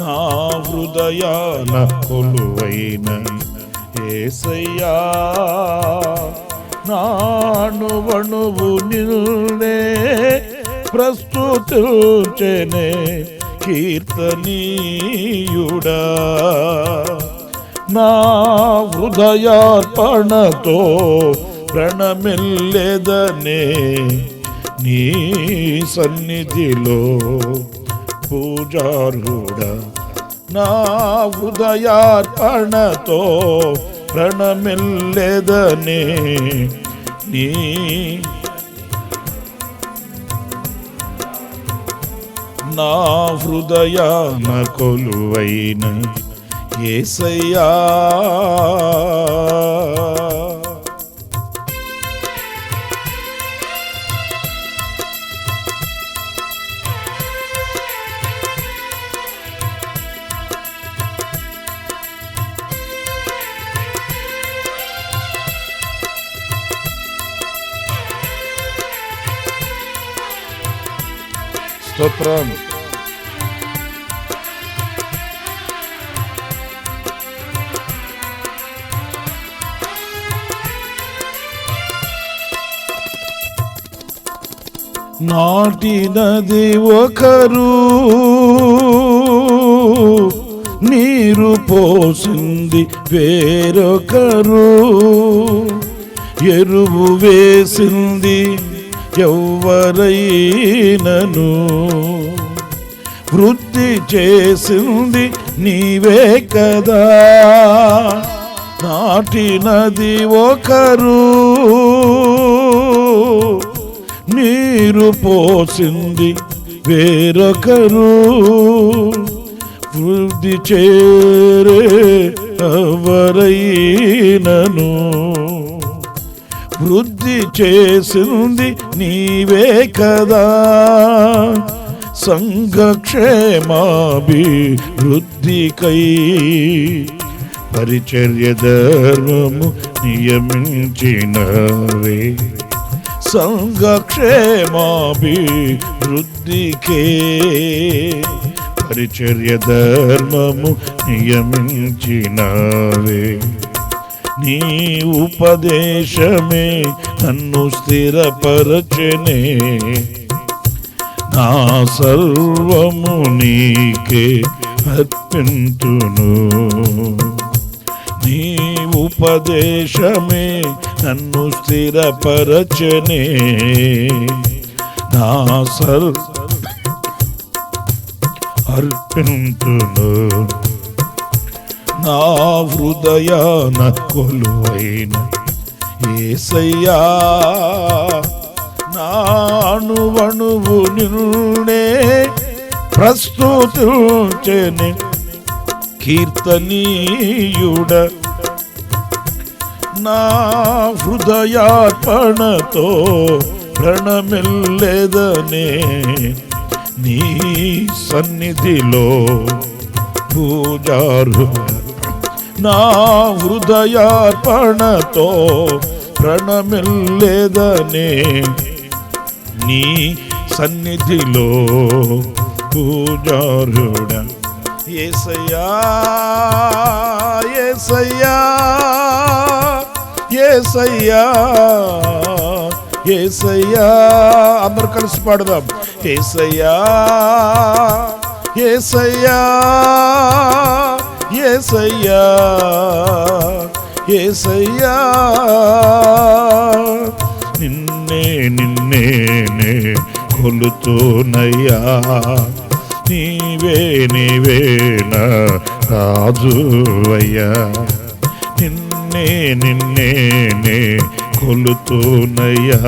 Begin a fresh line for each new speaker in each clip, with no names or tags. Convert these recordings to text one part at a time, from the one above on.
నా హృదయాన కొలువైన యేసయ్యా, నాణువణువు నిన్నే ప్రస్తుతించెనే కీర్తనీయుడా. నా హృదయార్పణతో ప్రణమిల్లెదనే నీ సన్నిధిలో పూజారుడా. నా హృదయార్పణతో ప్రణమిల్లెదనే నీ నా హృదయాన కొలువైన యేసయ్యా. స్తోత్రం. నాటినది ఒకరు, నీరు పోసింది వేరొకరు, ఎరువు వేసింది ఎవ్వరైనను, వృద్ధి చేసింది నీవే కదా. నాటినది ఒకరు, నీరు పోసింది వేరొకరు, వృద్ధి చేరే ఎవరైనను, వృద్ధి చేసింది నీవే కదా. సంఘక్షేమాభివృద్ధికై పరిచర్య ధర్మము నియమించినవే. సంఘక్షేమాభివృద్ధికే పరిచర్య ధర్మము నియమించినవే. నీ ఉపదేశమే నన్ను స్థిరపరచెనే, నా సర్వము నీకే అర్పింతును. నీ ఉపదేశమే నన్ను స్థిరపరచెనే, నా అర్పింతును. నా హృదయాన కొలువైన యేసయ్యా, నా అణువణువు నిన్నే ప్రస్తుతించెనే కీర్తనీయుడ. నా హృదయార్పణతో ప్రణమిల్లెదనే నీ సన్నిధిలో పూజారు. నా హృదయార్పణతో ప్రణమిల్లెదనే నీ సన్నిధిలో పూజారుడ. యేసయ్యా, యేసయ్యా, యేసయ్యా, యేసయ్యా. అందరూ కలిసి పాడదాం. యేసయ్యా, యేసయ్యా, యేసయ్యా, యేసయ్యా. నిన్నే నిన్నే కొలుతూనయ్యా, నీవే నీవే నా రాజువయ్యా. నిన్నే నిన్నే కొలుతూనయ్యా,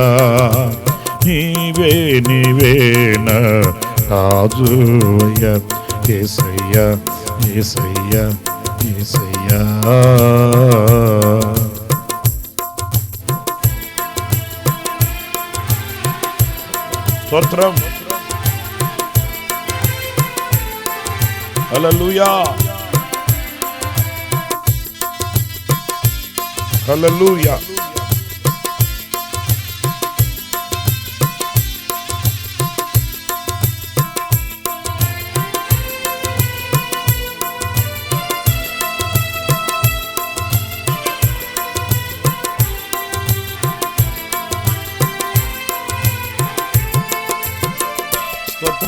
నీవే నీవే నా రాజువయ్యా. యేసయ్యా, యేసయ్యా, యేసయ్యా. స్తోత్రం. హల్లెలూయా, హల్లెలూయా.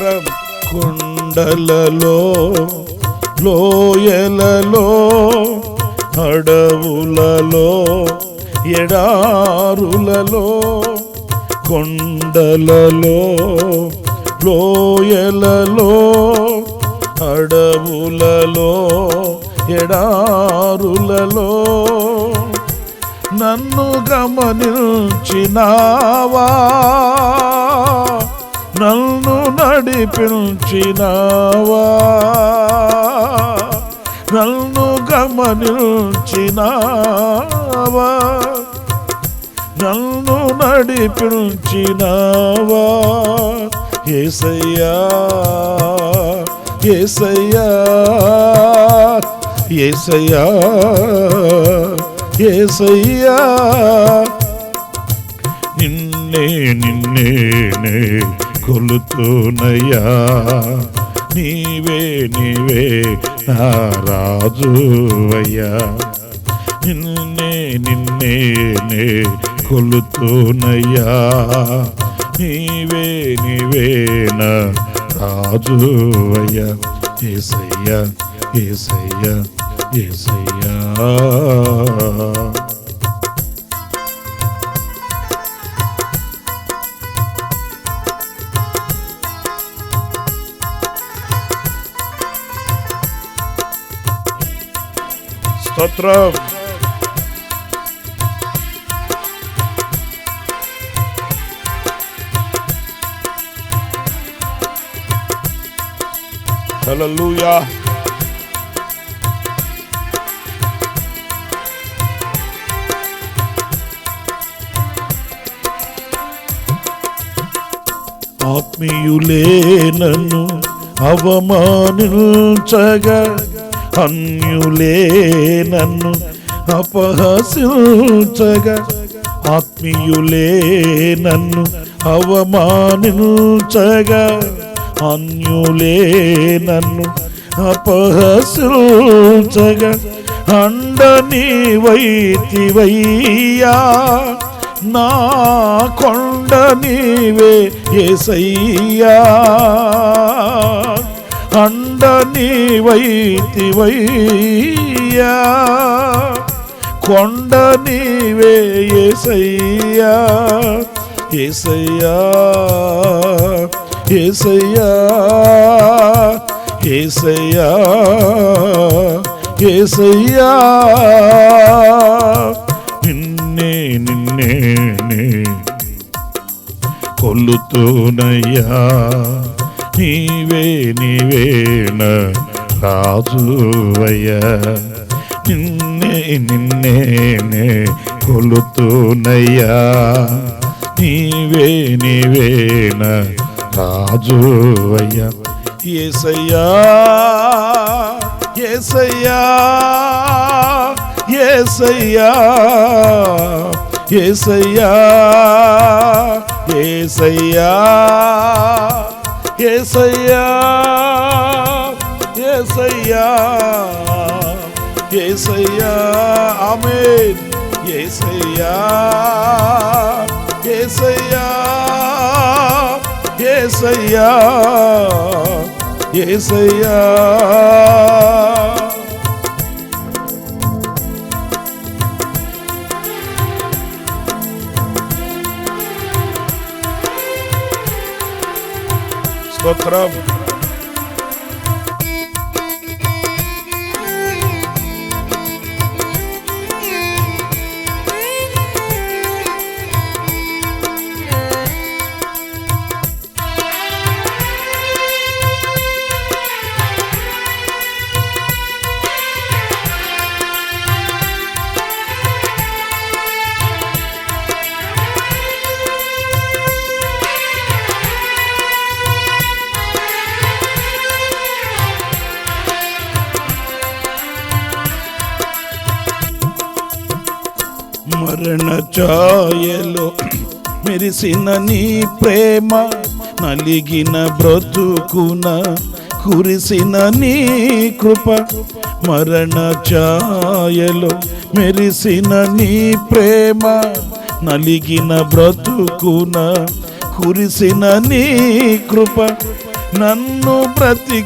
స్తోత్రం. కొండలలో లోయలలో అడవులలో ఎడారులలో కొండలలో లోయలలో అడవులలో ఎడారులలో నన్ను గమనించినావా, నన్ను నడిపించినావా, నన్ను గమనించినావా, నన్ను నడిపించినావా. యేసయ్యా యేసయ్యా యేసయ్యా యేసయ్యా నిన్నే నిన్నే కొలుతునయ్యా. నీవే నీవే నా రాజువయ్యా. నిన్నే నిన్నే కొలుతునయ్యా. నీవే నీవే నా రాజువయ్యా. యేసయ్యా యేసయ్యా యేసయ్యా. స్తోత్రం. హల్లెలూయా. ఆత్మీయులే నన్ను అవమానించగా, అన్యులే నన్ను అపహసించగా, ఆత్మీయులే నన్ను అవమానించగా, అన్యులే నన్ను అపహసించగా, అండ నీవైతివయ్యా, నా కొండ నీవే యేసయ్యా. అండ నీవైతివయ్యా, కొండ నీవే యేసయ్యా. యేసయ్యా యేసయ్యా యేసయ్యా యేసయ్యా. నిన్నే నిన్నే కొలుతునయ్యా. నీవే నీవే నా రాజువయ్యా. నిన్నే నిన్నే కొలుతునయ్యా. నీవే నీవే నా రాజువయ్యా. యేసయ్యా యేసయ్యా యేసయ్యా యేసయ్యా యేసయ్యా యేసయ్యా యేసయ్యా యేసయ్యా. ఆమేన్. యేసయ్యా యేసయ్యా యేసయ్యా యేసయ్యా. స్తోత్రం. మరణ ఛాయలో మెరిసిన నీ ప్రేమ, నలిగిన బ్రతుకున కురిసిన నీ కృప. మరణ ఛాయలో మెరిసిన నీ ప్రేమ, నలిగిన బ్రతుకున కురిసిన నీ కృప. నన్ను బ్రతికించెనయ్యా,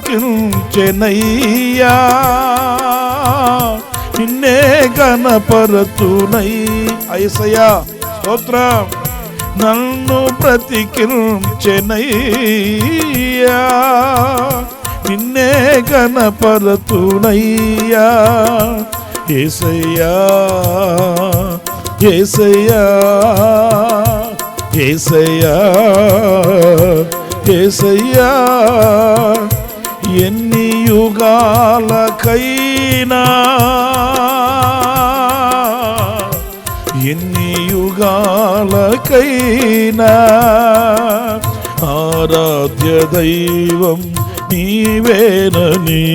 నిన్నే గణపరతునై. యేసయ్యా స్తోత్రం. నన్ను బ్రతికించెనయ్యా, నిన్నే గణపరతునయ్యా. యేసయ్యా యేసయ్యా యేసయ్యా యేసయ్యా, ఎన్ని యుగాలకైనా ఎన్ని యుగాలకైనా ఆరాధ్య దైవం నీవేనని,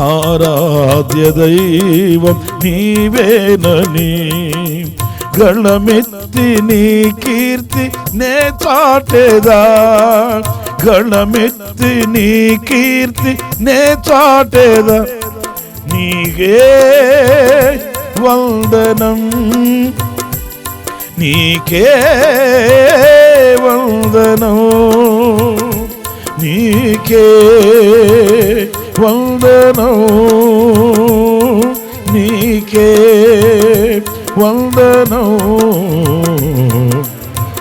ఆరాధ్య దైవం నీవేనని, గళమెత్తి నీ కీర్తి నే చాటేదా, గళమెత్తి నీ కీర్తి నే చాటేదా. నీకే వందనం, నీకే వందనం, నీకే వందనం, నీకే వందనం.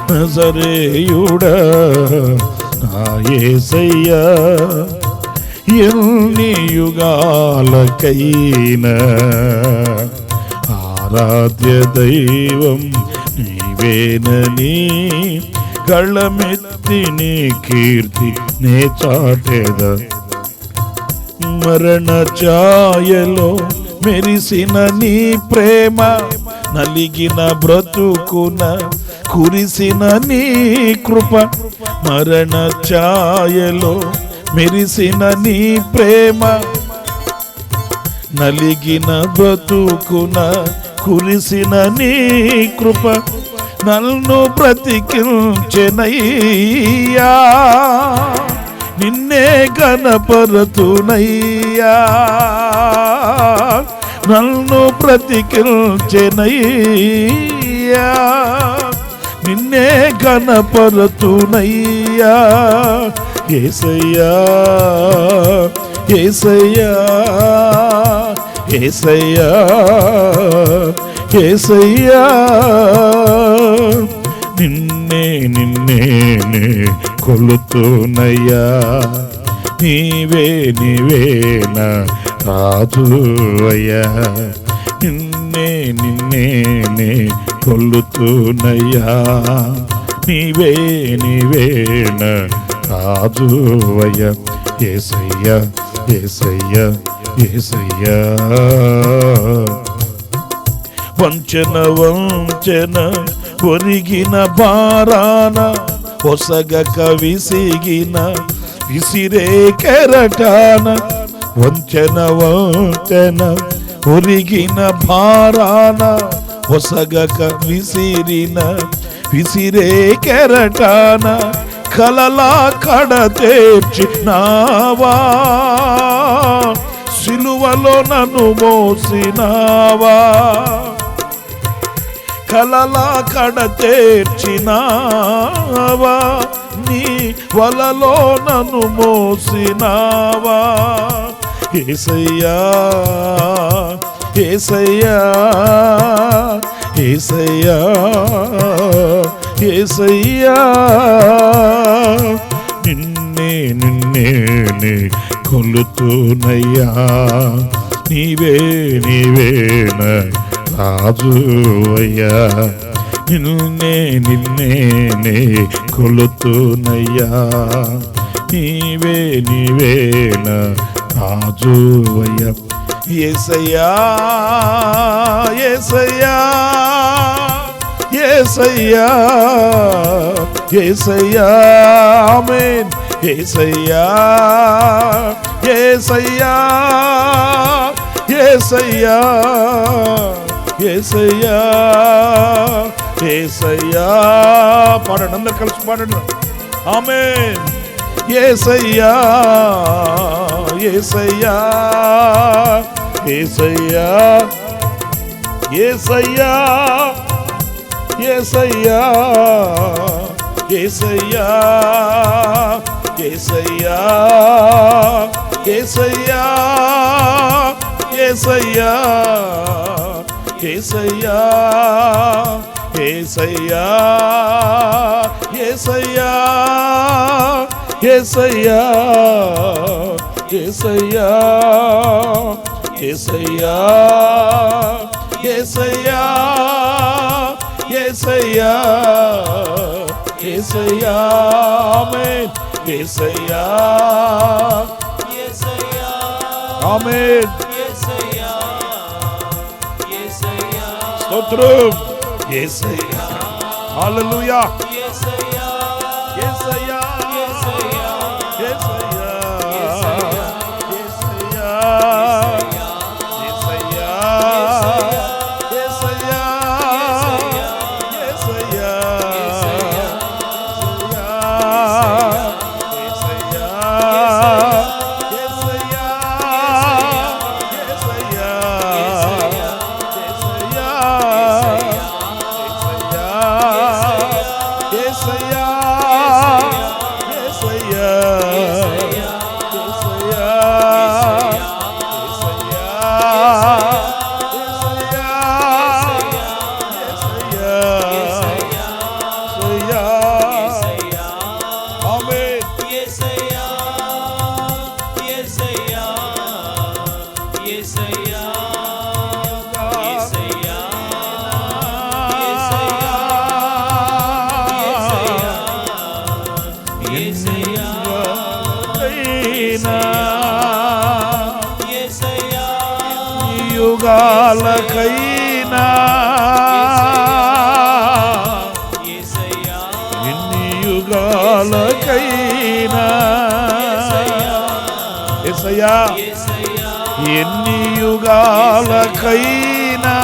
నజరేయుడా నా యేసయ్యా, ఎన్ని యుగాలకైనా ఆరాధ్య దైవం నీవేనని, గళమెత్తి నీ కీర్తి నే చాటేదా. మరణ ఛాయలో మెరిసిన నీ ప్రేమ, నలిగిన బ్రతుకున కురిసిన నీ కృప. మరణ ఛాయలో మెరిసిన నీ ప్రేమ, నలిగిన బ్రతుకున కురిసిన నీ కృప. నన్ను బ్రతికించెనయ్యా, నిన్నే గణపరతునయ్యా. నన్ను బ్రతికించెనయ్యా, నిన్నే గణపరతునయ్యా. యేసయ్యా యేసయ్యా యేసయ్యా యేసయ్యా, నిన్నే నిన్నే కొలుతునయ్యా. నీవే నీవేన రాజువయ్యా, నిన్నే నిన్నే కొలుతునయ్యా. నీవే నీవేన రాజువయ్యా. యేసయ్యా యేసయ్యా యేసయ్యా. వంచన వంచన ఒరిగిన భారాన, ఒసగక విసిగిన విసిరే కెరటాన. వంచన వంచన ఒరిగిన భారాన, ఒసగక విసిరిన విసిరే కెరటాన. కలలా కడతేర్చినావా, సిలువలో నన్ను మోసినావా. కలలా కడతేర్చినావా, నీ వలలో నన్ను మోసినావా. యేసయ్యా యేసయ్యా యేసయ్యా యేసయ్యా, నిన్నే నిన్నే కొలుతునయ్యా. నీవే నీవేన రాజువయ్యా, నిన్నే నిన్నే కొలుతునయ్యా. నీవే నీవేన రాజువయ్యా. యేసయ్యా యేసయ్యా యేసయ్యా యేసయ్యా, ఆమేన్. యేసయ్యా యేసయ్యా యేసయ్యా యేసయ్యా యేసయ్యా. పాడండి, అందరు కలిసి పాడండి. ఆమేన్. యేసయ్యా యేసయ్యా యేసయ్యా యేసయ్యా యేసయ్యా యేసయ్యా యేసయ్యా యేసయ్యా యేసయ్యా యేసయ్యా యేసయ్యా యేసయ్యా యేసయ్యా యేసయ్యా యేసయ్యా యేసయ్యా యేసయ్యా యేసయ్యా ఆమేన్ యేసయ్యా యేసయ్యా ఆమేన్ యేసయ్యా యేసయ్యా స్తోత్రం యేసయ్యా హల్లెలూయా యేసయ్యా యేసయ్యా యేసయ్యా యేసయ్యా యేసయ్యా యేసయ్యా యేసయ్యా యేసయ్యా యుగాలకైనా ఎన్ని యుగాలకైనా యేసయ్యా ఎన్ని యుగాలకైనా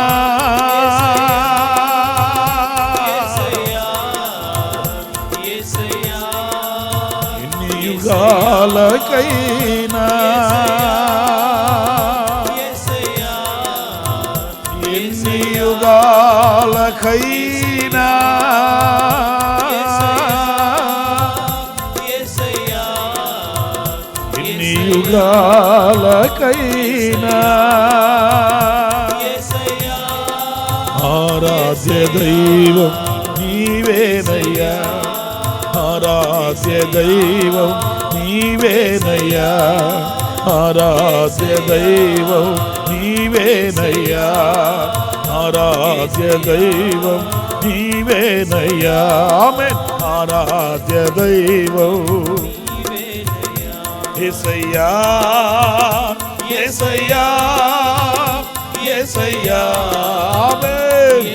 ఎన్ని యుగాలకైనా ఎన్ని యుగాలకైనా ఎన్ని యుగాలకైనా ఆరాధ్య దైవం నీవేనయ్యా ఆరాధ్య దైవం నీవేనయ్యా ఆరాధ్య దైవం నీవేనయ్యా ఆరాధ్య దైవం నీవేనయ్యా ఆమేన్ ఆరాధ్య దైవం యేసయ్యా యేసయ్యా యేసయ్యా ఆమేన్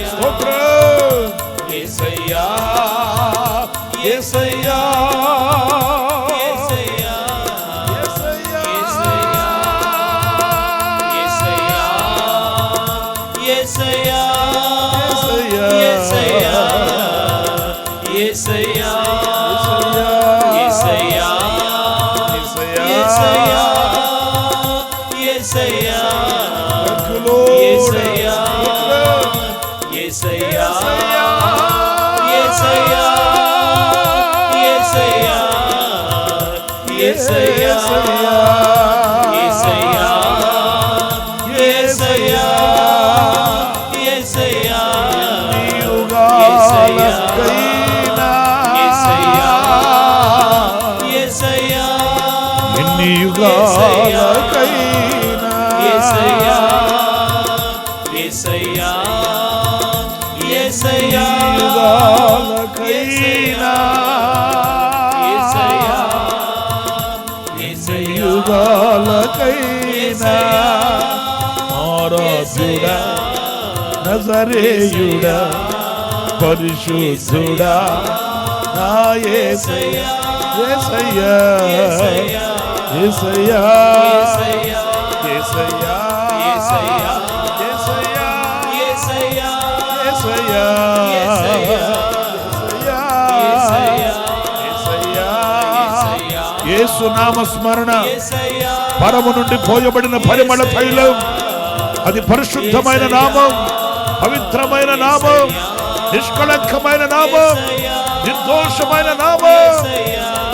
స్తోత్రం యేసయ్యా యేసయ్యా ఎన్ని యుగాలకైనా యేసయ్యా యేసయ్యా యుగాలకైనా యుగాలకైనా ఆరాధ్యుడా నజరేయుడా పరిశుద్ధుడా నా యేసయ్యా యేసయ్యా యేసయ్యా యేసయ్యా యేసయ్యా యేసు నామ స్మరణ పరము నుండి పోయబడిన పరిమళ తైలం అది పరిశుద్ధమైన నామం పవిత్రమైన నామం నిష్కళంకమైన నామం నిర్దోషమైన నామం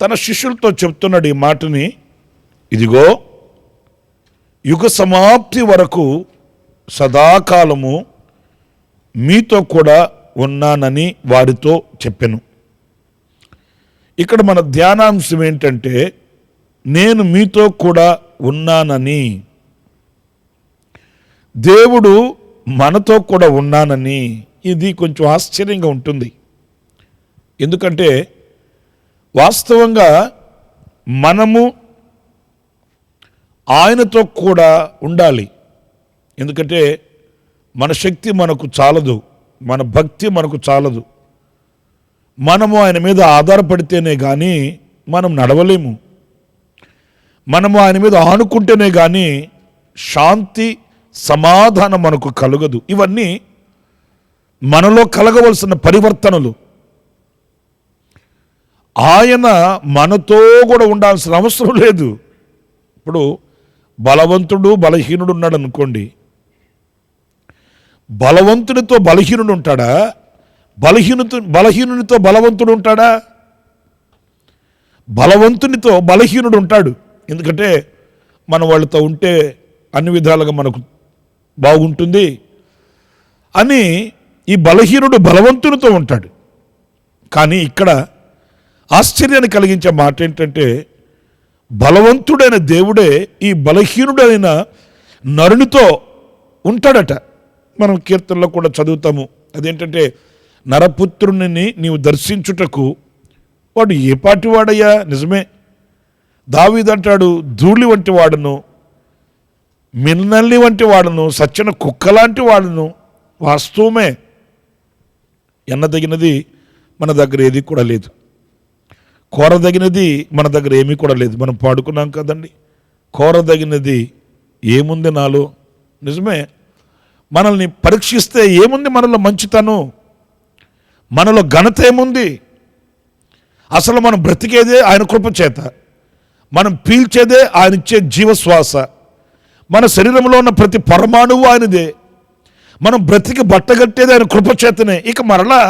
తన శిష్యులతో చెప్తున్నాడు ఈ మాటని. ఇదిగో యుగ సమాప్తి వరకు సదాకాలము మీతో కూడా ఉన్నానని వారితో చెప్పెను. ఇక్కడ మన ధ్యానాంశం ఏంటంటే, నేను మీతో కూడా ఉన్నానని, దేవుడు మనతో కూడా ఉన్నానని. ఇది కొంచెం ఆశ్చర్యంగా ఉంటుంది. ఎందుకంటే వాస్తవంగా మనము ఆయనతో కూడా ఉండాలి. ఎందుకంటే మన శక్తి మనకు చాలదు, మన భక్తి మనకు చాలదు. మనము ఆయన మీద ఆధారపడితేనే కానీ మనం నడవలేము. మనము ఆయన మీద ఆనుకుంటేనే కానీ శాంతి సమాధానం మనకు కలగదు. ఇవన్నీ మనలో కలగవలసిన పరివర్తనలు. ఆయన మనతో కూడా ఉండాల్సిన అవసరం లేదు. ఇప్పుడు బలవంతుడు బలహీనుడు ఉన్నాడు అనుకోండి, బలవంతునితో బలహీనుడు ఉంటాడా? బలహీనునితో బలవంతుడు ఉంటాడా? బలవంతునితో బలహీనుడు ఉంటాడు. ఎందుకంటే మన వాళ్ళతో ఉంటే అన్ని విధాలుగా మనకు బాగుంటుంది అని ఈ బలహీనుడు బలవంతునితో ఉంటాడు. కానీ ఇక్కడ ఆశ్చర్యాన్ని కలిగించే మాట ఏంటంటే, బలవంతుడైన దేవుడే ఈ బలహీనుడైన నరునితో ఉంటాడట. మనం కీర్తనలో కూడా చదువుతాము. అదేంటంటే, నరపుత్రుని నీవు దర్శించుటకు వాడు ఏ పాటి వాడయ్యా? నిజమే, దావీదు అంటాడు, ధూళి వంటి వాడును, మిన్నల్లి వంటి వాడును, సచ్చిన కుక్క లాంటి వాడును. వాస్తవమే, ఎన్నదగినది మన దగ్గర ఏది కూడా లేదు, కోరదగినది మన దగ్గర ఏమీ కూడా లేదు. మనం పాడుకున్నాం కదండి, కోరదగినది ఏముంది నాలో. నిజమే, మనల్ని పరీక్షిస్తే ఏముంది మనలో మంచితనం, మనలో ఘనత ఏముంది? అసలు మనం బ్రతికేదే ఆయన కృప చేత, మనం పీల్చేదే ఆయన ఇచ్చే జీవశ్వాస, మన శరీరంలో ఉన్న ప్రతి పరమాణువు ఆయనదే, మనం బ్రతికి బట్టగట్టేది ఆయన కృప చేతనే. ఇక మరలా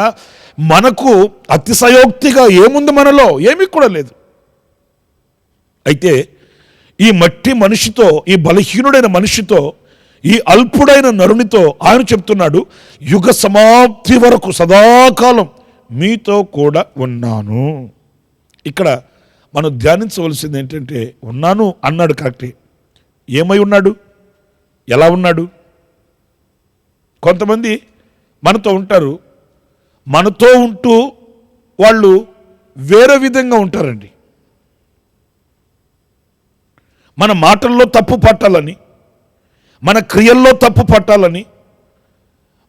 మనకు అతిశయోక్తిగా ఏముంది? మనలో ఏమీ కూడా లేదు. అయితే ఈ మట్టి మనిషితో, ఈ బలహీనుడైన మనిషితో, ఈ అల్పుడైన నరునితో ఆయన చెప్తున్నాడు, యుగ సమాప్తి వరకు సదాకాలం మీతో కూడా ఉన్నాను. ఇక్కడ మనం ధ్యానించవలసింది ఏంటంటే, ఉన్నాను అన్నాడు కరెక్టే. ఏమై ఉన్నాడు? ఎలా ఉన్నాడు? కొంతమంది మనతో ఉంటారు, మనతో ఉంటూ వాళ్ళు వేరే విధంగా ఉంటారండి. మన మాటల్లో తప్పు పట్టాలని, మన క్రియల్లో తప్పు పట్టాలని,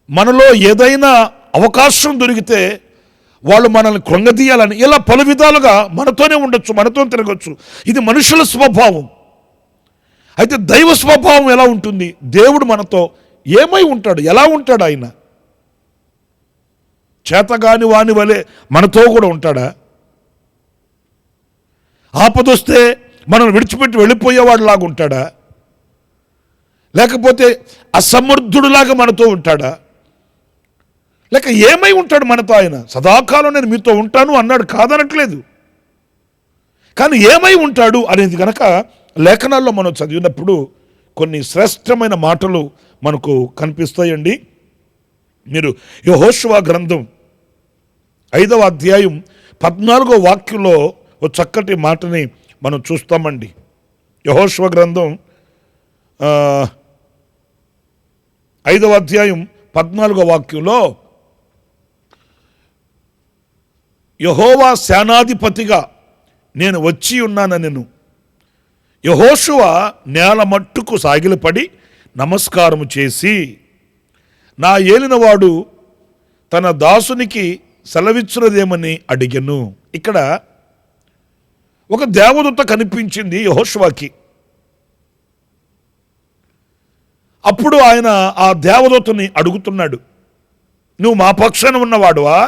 మనలో ఏదైనా అవకాశం దొరికితే వాళ్ళు మనల్ని కృంగదీయాలని, ఇలా పలు విధాలుగా మనతోనే ఉండొచ్చు, మనతో తిరగచ్చు. ఇది మనుషుల స్వభావం. అయితే దైవ స్వభావం ఎలా ఉంటుంది? దేవుడు మనతో ఏమై ఉంటాడు? ఎలా ఉంటాడు? ఆయన చేతగాని వాని వలె మనతో కూడా ఉంటాడా? ఆపదొస్తే మనం విడిచిపెట్టి వెళ్ళిపోయేవాడిలాగా ఉంటాడా? లేకపోతే అసమర్థుడులాగా మనతో ఉంటాడా? లేక ఏమై ఉంటాడు మనతో? ఆయన సదాకాలం నేను మీతో ఉంటాను అన్నాడు, కాదనట్లేదు. కానీ ఏమై ఉంటాడు అనేది కనుక లేఖనాల్లో మనం చదివినప్పుడు కొన్ని శ్రేష్టమైన మాటలు మనకు కనిపిస్తాయండి. మీరు యెహోషువ గ్రంథం 5వ అధ్యాయం 14వ వాక్యంలో ఒక చక్కటి మాటని మనం చూస్తామండి. యెహోషువ గ్రంథం 5వ అధ్యాయం 14వ వాక్యంలో, యెహోవా సేనాధిపతిగా నేను వచ్చి ఉన్నానెను. యెహోషువ నేల మట్టుకు సాగిలపడి నమస్కారము చేసి, నా ఏలినవాడు తన దాసునికి సెలవిచ్చినదేమని అడిగెను. ఇక్కడ ఒక దేవదూత కనిపించింది యెహోషువకి. అప్పుడు ఆయన ఆ దేవదూతని అడుగుతున్నాడు, నువ్వు మా పక్షాన ఉన్నవాడువా,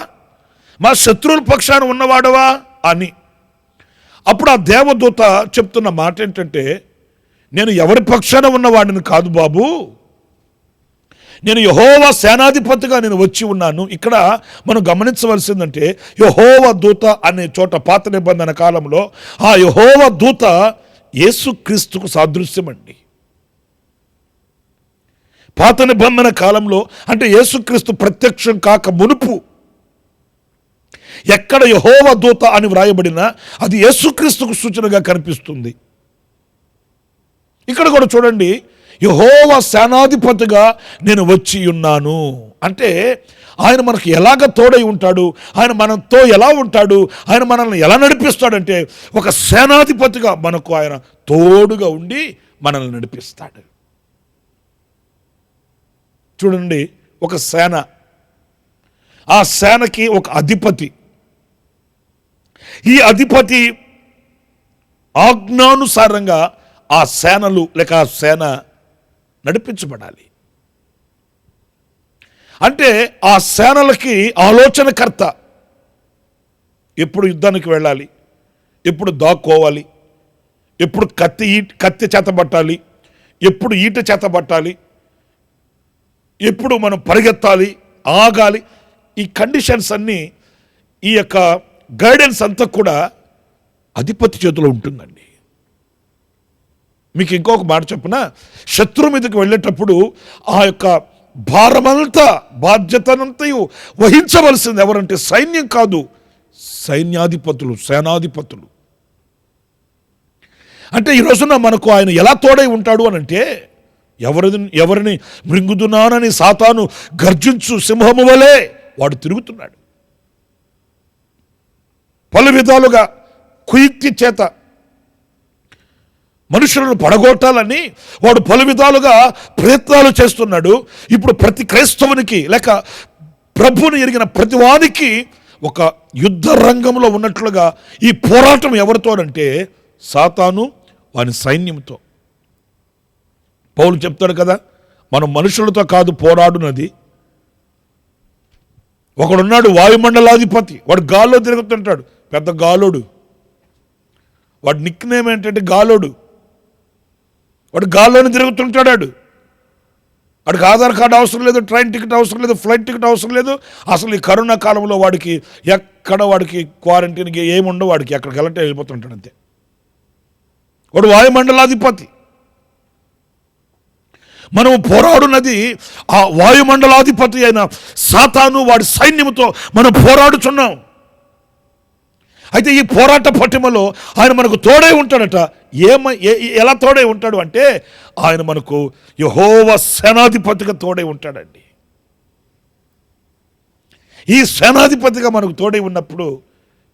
మా శత్రువుల పక్షాన ఉన్నవాడువా అని. అప్పుడు ఆ దేవదూత చెప్తున్న మాట ఏంటంటే, నేను ఎవరి పక్షాన ఉన్నవాడిని కాదు బాబు, నేను యెహోవా సేనాధిపతిగా నేను వచ్చి ఉన్నాను. ఇక్కడ మనం గమనించవలసిందంటే యెహోవా దూత అనే చోట పాత నిబంధన కాలంలో ఆ యెహోవా దూత యేసుక్రీస్తుకు సాదృశ్యమండి. పాత నిబంధన కాలంలో అంటే యేసుక్రీస్తు ప్రత్యక్షం కాక మునుపు ఎక్కడ యెహోవా దూత అని వ్రాయబడినా అది యేసుక్రీస్తుకు సూచనగా కనిపిస్తుంది. ఇక్కడ కూడా చూడండి, యెహోవా సేనాధిపతిగా నేను వచ్చి ఉన్నాను అంటే ఆయన మనకు ఎలాగ తోడై ఉంటాడు, ఆయన మనతో ఎలా ఉంటాడు, ఆయన మనల్ని ఎలా నడిపిస్తాడంటే ఒక సేనాధిపతిగా మనకు ఆయన తోడుగా ఉండి మనల్ని నడిపిస్తాడు. చూడండి, ఒక సేన, ఆ సేనకి ఒక అధిపతి, ఈ అధిపతి ఆజ్ఞానుసారంగా ఆ సేనలు లేక ఆ సేన నడిపించబడాలి. అంటే ఆ సేనలకి ఆలోచనకర్త, ఎప్పుడు యుద్ధానికి వెళ్ళాలి, ఎప్పుడు దాక్కోవాలి, ఎప్పుడు కత్తి చేతబట్టాలి, ఎప్పుడు ఈట చేతబట్టాలి, ఎప్పుడు మనం పరిగెత్తాలి, ఆగాలి, ఈ కండిషన్స్ అన్నీ, ఈ యొక్క గైడెన్స్ అంతా కూడా అధిపతి చేతిలో ఉంటుందండి. మీకు ఇంకొక మాట చెప్పిన, శత్రువు మీదకి వెళ్ళేటప్పుడు ఆ యొక్క భారమంతా బాధ్యతనంతయు వహించవలసింది ఎవరంటే సైన్యం కాదు, సైన్యాధిపతులు, సేనాధిపతులు. అంటే ఈ రోజున మనకు ఆయన ఎలా తోడై ఉంటాడు అని అంటే, ఎవరిని మృంగుదునానని సాతాను గర్జించు సింహము వలె వాడు తిరుగుతున్నాడు. పలు విధాలుగా కుయుక్తి చేత మనుషులను పడగొట్టాలని వాడు పలు విధాలుగా ప్రయత్నాలు చేస్తున్నాడు. ఇప్పుడు ప్రతి క్రైస్తవునికి లేక ప్రభువుని ఎరిగిన ప్రతి వానికి ఒక యుద్ధ రంగంలో ఉన్నట్లుగా ఈ పోరాటం ఎవరితోనంటే సాతాను వాని సైన్యంతో. పౌలు చెప్తాడు కదా, మనం మనుషులతో కాదు పోరాడునది. ఒకడున్నాడు వాయుమండలాధిపతి, వాడు గాల్లో తిరుగుతుంటాడు, పెద్ద గాలోడు. వాడి నిక్నేమ్ ఏంటంటే గాలోడు. వాడు గాల్లోనే తిరుగుతుంటాడు. వాడికి ఆధార్ కార్డు అవసరం లేదు, ట్రైన్ టికెట్ అవసరం లేదు, ఫ్లైట్ టికెట్ అవసరం లేదు. అసలు ఈ కరోనా కాలంలో వాడికి ఎక్కడ వాడికి క్వారంటైన్కి ఏముండవు, వాడికి ఎక్కడికి వెళ్ళట్టే వెళ్ళిపోతుంటాడు అంతే. వాడు వాయుమండలాధిపతి. మనము పోరాడున్నది ఆ వాయుమండలాధిపతి అయిన సాతాను వాడి సైన్యంతో మనం పోరాడుచున్నాం. అయితే ఈ పోరాట పటిమలో ఆయన మనకు తోడై ఉంటాడట. ఎలా తోడై ఉంటాడు అంటే ఆయన మనకు యెహోవా సేనాధిపతిగా తోడై ఉంటాడండి. ఈ సేనాధిపతిగా మనకు తోడై ఉన్నప్పుడు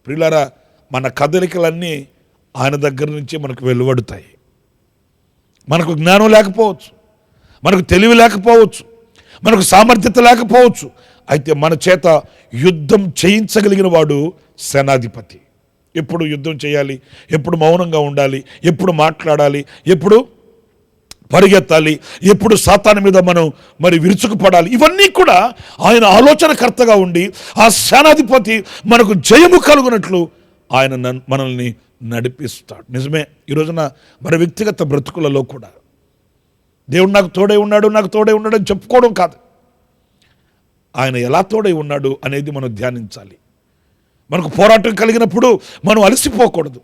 ప్రియులారా, మన కదలికలన్నీ ఆయన దగ్గర నుంచి మనకు వెలువడుతాయి. మనకు జ్ఞానం లేకపోవచ్చు, మనకు తెలివి లేకపోవచ్చు, మనకు సామర్థ్యత లేకపోవచ్చు. అయితే మన చేత యుద్ధం చేయించగలిగిన వాడు సేనాధిపతి. ఎప్పుడు యుద్ధం చేయాలి, ఎప్పుడు మౌనంగా ఉండాలి, ఎప్పుడు మాట్లాడాలి, ఎప్పుడు పరిగెత్తాలి, ఎప్పుడు సాతాను మీద మనం విరుచుకుపడాలి, ఇవన్నీ కూడా ఆయన ఆలోచనకర్తగా ఉండి ఆ సేనాధిపతి మనకు జయము కలుగునట్లు ఆయన మనల్ని నడిపిస్తాడు. నిజమే, ఈరోజున మన వ్యక్తిగత బ్రతుకులలో కూడా దేవుడు నాకు తోడై ఉన్నాడు, నాకు తోడై ఉన్నాడు అని చెప్పుకోవడం కాదు, ఆయన ఎలా తోడై ఉన్నాడు అనేది మనం ధ్యానించాలి. మనకు పోరాటం కలిగినప్పుడు మనం అలసిపోకూడదు,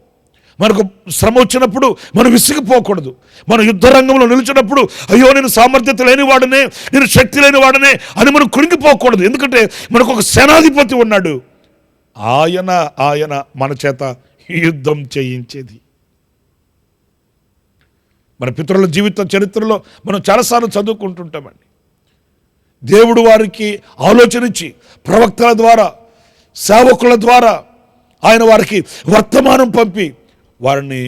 మనకు శ్రమ వచ్చినప్పుడు మనం విసిగిపోకూడదు, మన యుద్ధ రంగంలో నిలిచినప్పుడు అయ్యో నేను సామర్థ్యత లేనివాడనే, నేను శక్తి లేనివాడనే అని మనం కురింగిపోకూడదు. ఎందుకంటే మనకు ఒక సేనాధిపతి ఉన్నాడు, ఆయన మన చేత యుద్ధం చేయించేది. మన పితరుల జీవిత చరిత్రలో మనం చాలాసార్లు చదువుకుంటుంటామండి. దేవుడు వారికి ఆలోచన ఇచ్చి ప్రవక్తల ద్వారా, సేవకుల ద్వారా ఆయన వారికి వర్తమానం పంపి వారిని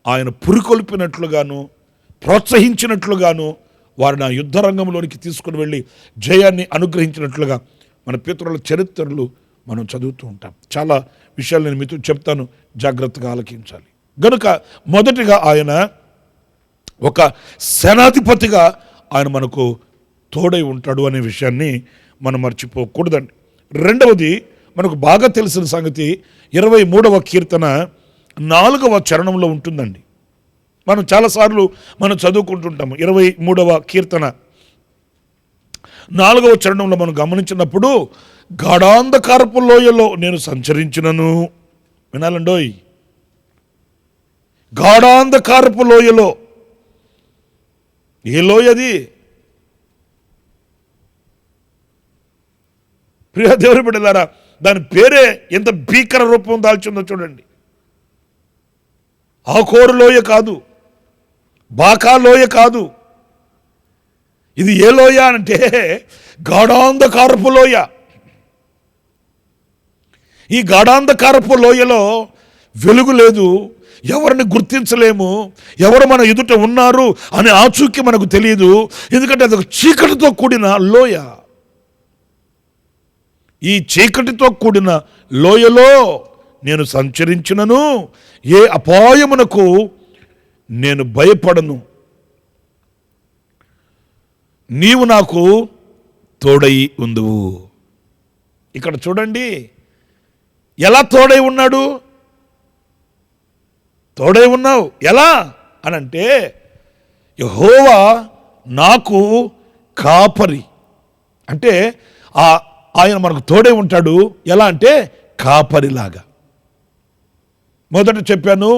ఆయన పురికొల్పినట్లుగాను ప్రోత్సహించినట్లుగాను వారిని ఆ యుద్ధ రంగంలోనికి తీసుకుని వెళ్ళి జయాన్ని అనుగ్రహించినట్లుగా మన పితరుల చరిత్రలు మనం చదువుతూ ఉంటాం. చాలా విషయాలు నేను మీతో చెప్తాను, జాగ్రత్తగా ఆలకించాలి. గనుక మొదటిగా ఆయన ఒక సేనాధిపతిగా ఆయన మనకు తోడై ఉంటాడు అనే విషయాన్ని మనం మర్చిపోకూడదండి. రెండవది, మనకు బాగా తెలిసిన సంగతి 23వ కీర్తన 4వ చరణంలో ఉంటుందండి. మనం చాలాసార్లు మనం చదువుకుంటుంటాము. 23వ కీర్తన 4వ చరణంలో మనం గమనించినప్పుడు గాఢాంధకారపు లోయలో నేను సంచరించినను. వినాలండోయ్, గాఢాంధకారపు లోయలో. ఏ లోయ అది? ప్రియ దేవుని బిడ్డలారా, దాని పేరే ఎంత భీకర రూపం దాల్చిందో చూడండి. ఆకోరు లోయ కాదు, బాకా లోయ కాదు. ఇది ఏ లోయ అంటే గాఢాంధకారపు లోయ. ఈ గాఢాంధకారపు లోయలో వెలుగు లేదు, ఎవరిని గుర్తించలేము, ఎవరు మన ఎదుట ఉన్నారు అనే ఆచూకీ మనకు తెలియదు. ఎందుకంటే అది ఒక చీకటితో కూడిన లోయ. ఈ చీకటితో కూడిన లోయలో నేను సంచరించినను ఏ అపాయమునకు నేను భయపడను. నీవు నాకు తోడై ఉందువు. ఇక్కడ చూడండి, ఎలా తోడై ఉన్నాడు? తోడై ఉన్నావు ఎలా అనంటే, యెహోవా నాకు కాపరి. అంటే ఆయన మనకు తోడై ఉంటాడు. ఎలా అంటే కాపరిలాగా. మొదట చెప్పాను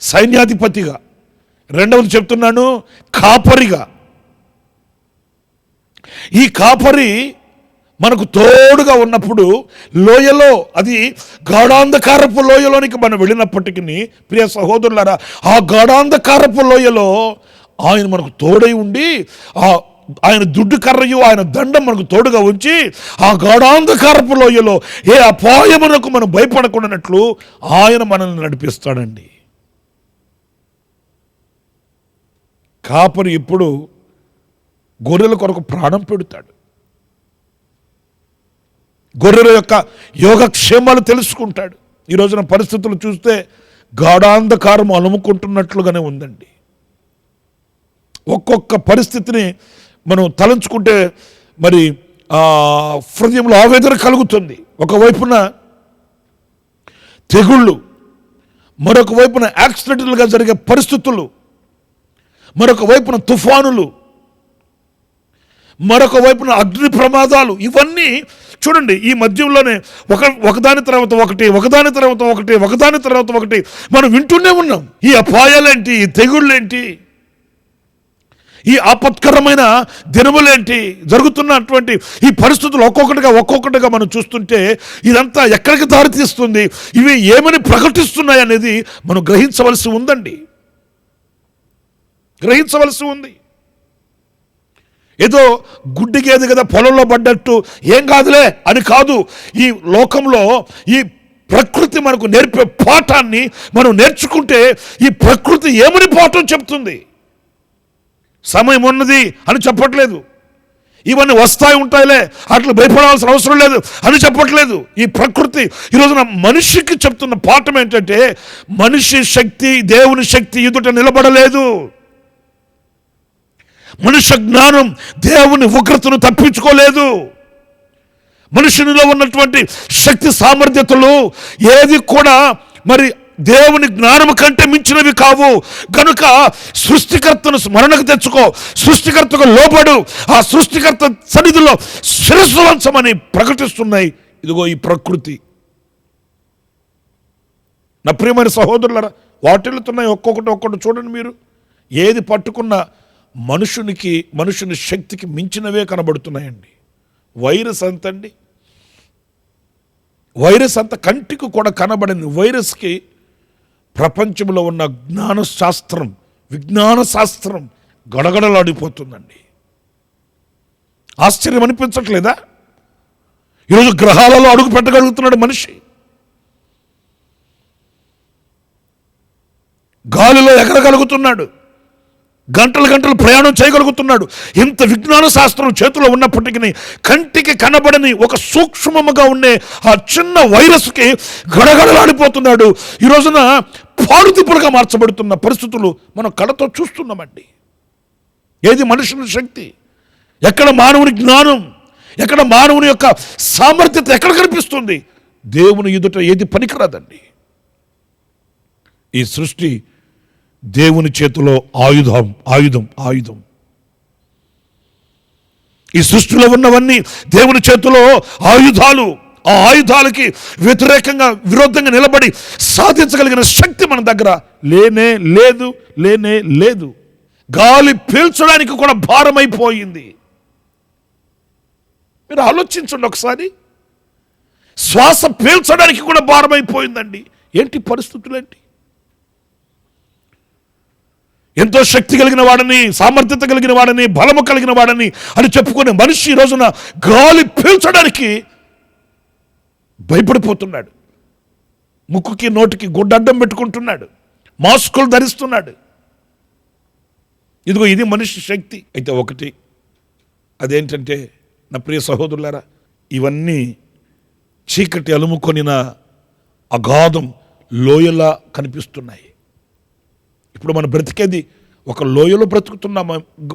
సైన్యాధిపతిగా, రెండవది చెప్తున్నాను కాపరిగా. ఈ కాపరి మనకు తోడుగా ఉన్నప్పుడు లోయలో, అది గాఢాంధకారపు లోయలోనికి మనం వెళ్ళినప్పటికీ ప్రియ సహోదరులారా, ఆ గాఢాంధకారపు లోయలో ఆయన మనకు తోడై ఉండి, ఆయన దుడ్డు కర్రయు ఆయన దండం మనకు తోడుగా ఉంచి, ఆ గాఢాంధకారపు లోయలో ఏ అపాయమునకు మనం భయపడకుండానట్లు ఆయన మనల్ని నడిపిస్తాడండి. కాపరి ఎప్పుడు గొర్రెల కొరకు ప్రాణం పెడతాడు. గొర్రెల యొక్క యోగక్షేమాలు తెలుసుకుంటాడు. ఈ రోజున పరిస్థితులు చూస్తే గాఢాంధకారం అలుముకుంటున్నట్లుగానే ఉందండి. ఒక్కొక్క పరిస్థితిని మనం తలంచుకుంటే మరి హృదయంలో ఆవేదన కలుగుతుంది. ఒకవైపున తెగుళ్ళు, మరొక వైపున యాక్సిడెంటల్గా జరిగే పరిస్థితులు, మరొక వైపున తుఫానులు, మరొక వైపున అగ్ని ప్రమాదాలు. ఇవన్నీ చూడండి, ఈ మధ్యంలోనే ఒకదాని తర్వాత ఒకటి, ఒకదాని తర్వాత ఒకటి, ఒకదాని తర్వాత ఒకటి మనం వింటూనే ఉన్నాం. ఈ అపాయాలేంటి, ఈ తెగుళ్ళేంటి, ఈ ఆపత్కరమైన దినములేంటి, జరుగుతున్నటువంటి ఈ పరిస్థితులు ఒక్కొక్కటిగా మనం చూస్తుంటే ఇదంతా ఎక్కడికి దారితీస్తుంది, ఇవి ఏమని ప్రకటిస్తున్నాయి అనేది మనం గ్రహించవలసి ఉందండి, గ్రహించవలసి ఉంది. ఏదో గుడ్డి గేదె కదా పొలంలో పడ్డట్టు ఏం కాదులే అని కాదు. ఈ లోకంలో ఈ ప్రకృతి మనకు నేర్పే పాఠాన్ని మనం నేర్చుకుంటే ఈ ప్రకృతి ఏమని పాఠం చెప్తుంది. సమయం ఉన్నది అని చెప్పట్లేదు, ఇవన్నీ వస్తాయి ఉంటాయిలే అట్లా భయపడాల్సిన అవసరం లేదు అని చెప్పట్లేదు. ఈ ప్రకృతి ఈరోజున మనిషికి చెప్తున్న పాఠం ఏంటంటే, మనిషి శక్తి దేవుని శక్తి ఎదుట నిలబడలేదు. మనుష్య జ్ఞానం దేవుని ఉగ్రతను తప్పించుకోలేదు. మనుషునిలో ఉన్నటువంటి శక్తి సామర్థ్యతలు ఏది కూడా మరి దేవుని జ్ఞానము కంటే మించినవి కావు. కనుక సృష్టికర్తను స్మరణకు తెచ్చుకో, సృష్టికర్తకు లోబడు, ఆ సృష్టికర్త సన్నిధిలో శిరస్సు వంచమని ప్రకటిస్తున్నాయి ఇదిగో ఈ ప్రకృతి. నా ప్రియమైన సహోదరులారా, వాటిల్లుతున్నాయి ఒక్కొక్కటి చూడండి మీరు. ఏది పట్టుకున్నా మనుషుని శక్తికి మించినవే కనబడుతున్నాయండి. వైరస్ అంతండి, వైరస్ అంత కంటికి కూడా కనబడని వైరస్కి ప్రపంచంలో ఉన్న విజ్ఞాన శాస్త్రం గడగడలాడిపోతుందండి. ఆశ్చర్యం అనిపించట్లేదా? ఈరోజు గ్రహాలలో అడుగు పెట్టగలుగుతున్నాడు మనిషి, గాలిలో ఎగరగలుగుతున్నాడు, గంటలు ప్రయాణం చేయగలుగుతున్నాడు. ఇంత విజ్ఞాన శాస్త్రం చేతిలో ఉన్నప్పటికీ కంటికి కనబడని ఒక సూక్ష్మముగా ఉండే ఆ చిన్న వైరస్కి గడగడలాడిపోతున్నాడు. ఈ రోజున పాడుతిప్పులుగా మార్చబడుతున్న పరిస్థితులు మనం కళ్ళతో చూస్తున్నామండి. ఏది మనుషుని శక్తి, ఎక్కడ మానవుని జ్ఞానం, ఎక్కడ మానవుని యొక్క సామర్థ్యత ఎక్కడ కనిపిస్తుంది? దేవుని ఎదుట ఏది పనికిరాదండి. ఈ సృష్టి దేవుని చేతిలో ఆయుధం. ఈ సృష్టిలో ఉన్నవన్నీ దేవుని చేతిలో ఆయుధాలు. ఆ ఆయుధాలకి వ్యతిరేకంగా విరోధంగా నిలబడి సాధించగలిగిన శక్తి మన దగ్గర లేనే లేదు. గాలి పీల్చడానికి కూడా భారమైపోయింది. మీరు ఆలోచించండి ఒకసారి. శ్వాస పీల్చడానికి కూడా భారమైపోయిందండి. ఏంటి పరిస్థితులు ఏంటి? ఎంతో శక్తి కలిగిన వాడని, సామర్థ్యత కలిగిన వాడని, బలము కలిగిన వాడని అని చెప్పుకునే మనిషి ఈ రోజున గాలి పీల్చడానికి భయపడిపోతున్నాడు. ముక్కుకి నోటికి గుడ్డడ్డం పెట్టుకుంటున్నాడు, మాస్కులు ధరిస్తున్నాడు. ఇదిగో ఇది మనిషి శక్తి. అయితే ఒకటి, అదేంటంటే నా ప్రియ సహోదరులారా, ఇవన్నీ చీకటి అలుముకొనిన అగాధం లోయలా కనిపిస్తున్నాయి. ఇప్పుడు మనం బ్రతికేది ఒక లోయలో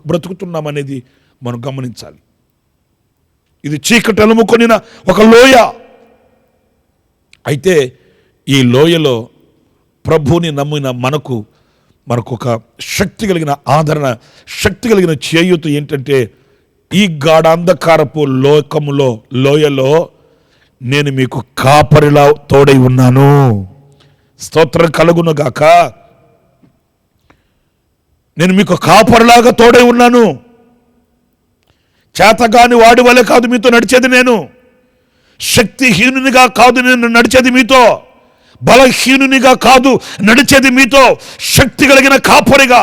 బ్రతుకుతున్నామనేది మనం గమనించాలి. ఇది చీకటి అలుముకొనిన ఒక లోయ. అయితే ఈ లోయలో ప్రభువుని నమ్మిన మనకు ఒక శక్తి కలిగిన ఆదరణ, శక్తి కలిగిన చేయూత ఏంటంటే, ఈ గాఢాంధకారపు లోయలో నేను మీకు కాపరిలా తోడై ఉన్నాను. స్తోత్రం కలుగునుగాక. నేను మీకు కాపరిలాగా తోడై ఉన్నాను. చేతగాని వాడి వలె కాదు మీతో నడిచేది. నేను శక్తిహీనునిగా కాదు నేను నడిచేది మీతో, బలహీనునిగా కాదు నడిచేది మీతో. శక్తి కలిగిన కాపరిగా,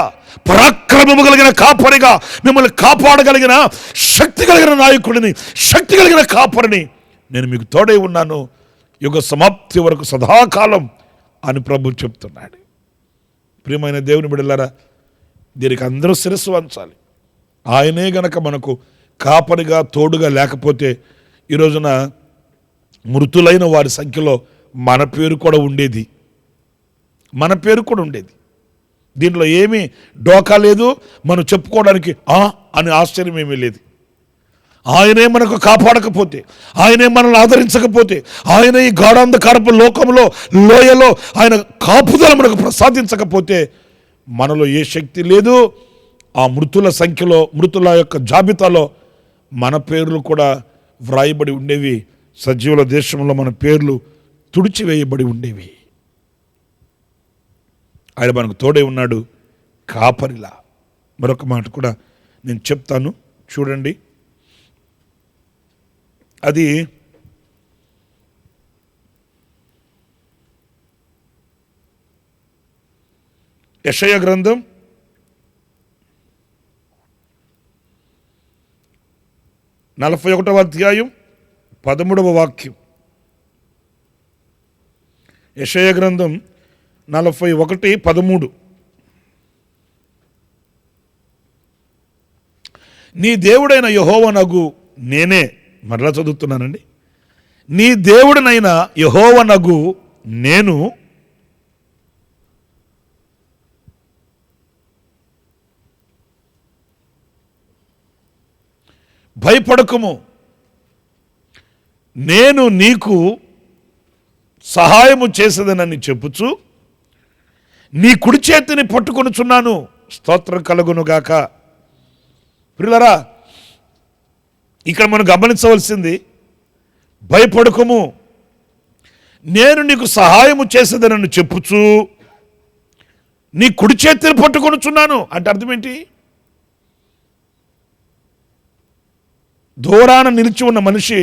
పరాక్రమము కలిగిన కాపరిగా, మిమ్మల్ని కాపాడగలిగిన శక్తి కలిగిన నాయకుడిని, శక్తి కలిగిన కాపరిని నేను మీకు తోడై ఉన్నాను యుగ సమాప్తి వరకు సదాకాలం అని ప్రభు చెప్తున్నాడు. ప్రియమైన దేవుని బిడ్డలారా, దీనికి అందరూ శిరస్సు వంచాలి. ఆయనే గనక మనకు కాపరిగా తోడుగా లేకపోతే ఈ రోజున మృతులైన వారి సంఖ్యలో మన పేరు కూడా ఉండేది. దీంట్లో ఏమీ డోకా లేదు. మనం చెప్పుకోవడానికి అని ఆశ్చర్యం ఏమీ లేదు. ఆయనే మనకు కాపాడకపోతే, ఆయనే మనల్ని ఆదరించకపోతే, ఆయన ఈ గాఢాంధకారపు లోయలో ఆయన కాపుదల మనకు ప్రసాదించకపోతే మనలో ఏ శక్తి లేదు. ఆ మృతుల సంఖ్యలో, మృతుల యొక్క జాబితాలో మన పేర్లు కూడా వ్రాయబడి ఉండేవి. సజీవుల దేశంలో మన పేర్లు తుడిచివేయబడి ఉండేవి. ఆయన మనకు తోడే ఉన్నాడు కాపరిలా. మరొక మాట కూడా నేను చెప్తాను, చూడండి. అది యెషయా గ్రంథం 41వ అధ్యాయం 13వ వాక్యం. యెషయా గ్రంథం 41:13. నీ దేవుడైన యెహోవానగు నేనే, మరలా చదువుతున్నానండి, నీ దేవుడనైన యెహోవానగు నేను భయపడకుము, నేను నీకు సహాయము చేసేదనని చెప్పుచు నీ కుడి చేతిని పట్టుకొనుచున్నాను. స్తోత్రం కలుగునుగాక. ప్రియులారా, ఇక్కడ మనం గమనించవలసింది, భయపడకుము, నేను నీకు సహాయము చేసేదనని చెప్పుచు నీ కుడి చేతిని పట్టుకొనుచున్నాను అంటే అర్థం ఏంటి? దూరాన నిలిచి ఉన్న మనిషి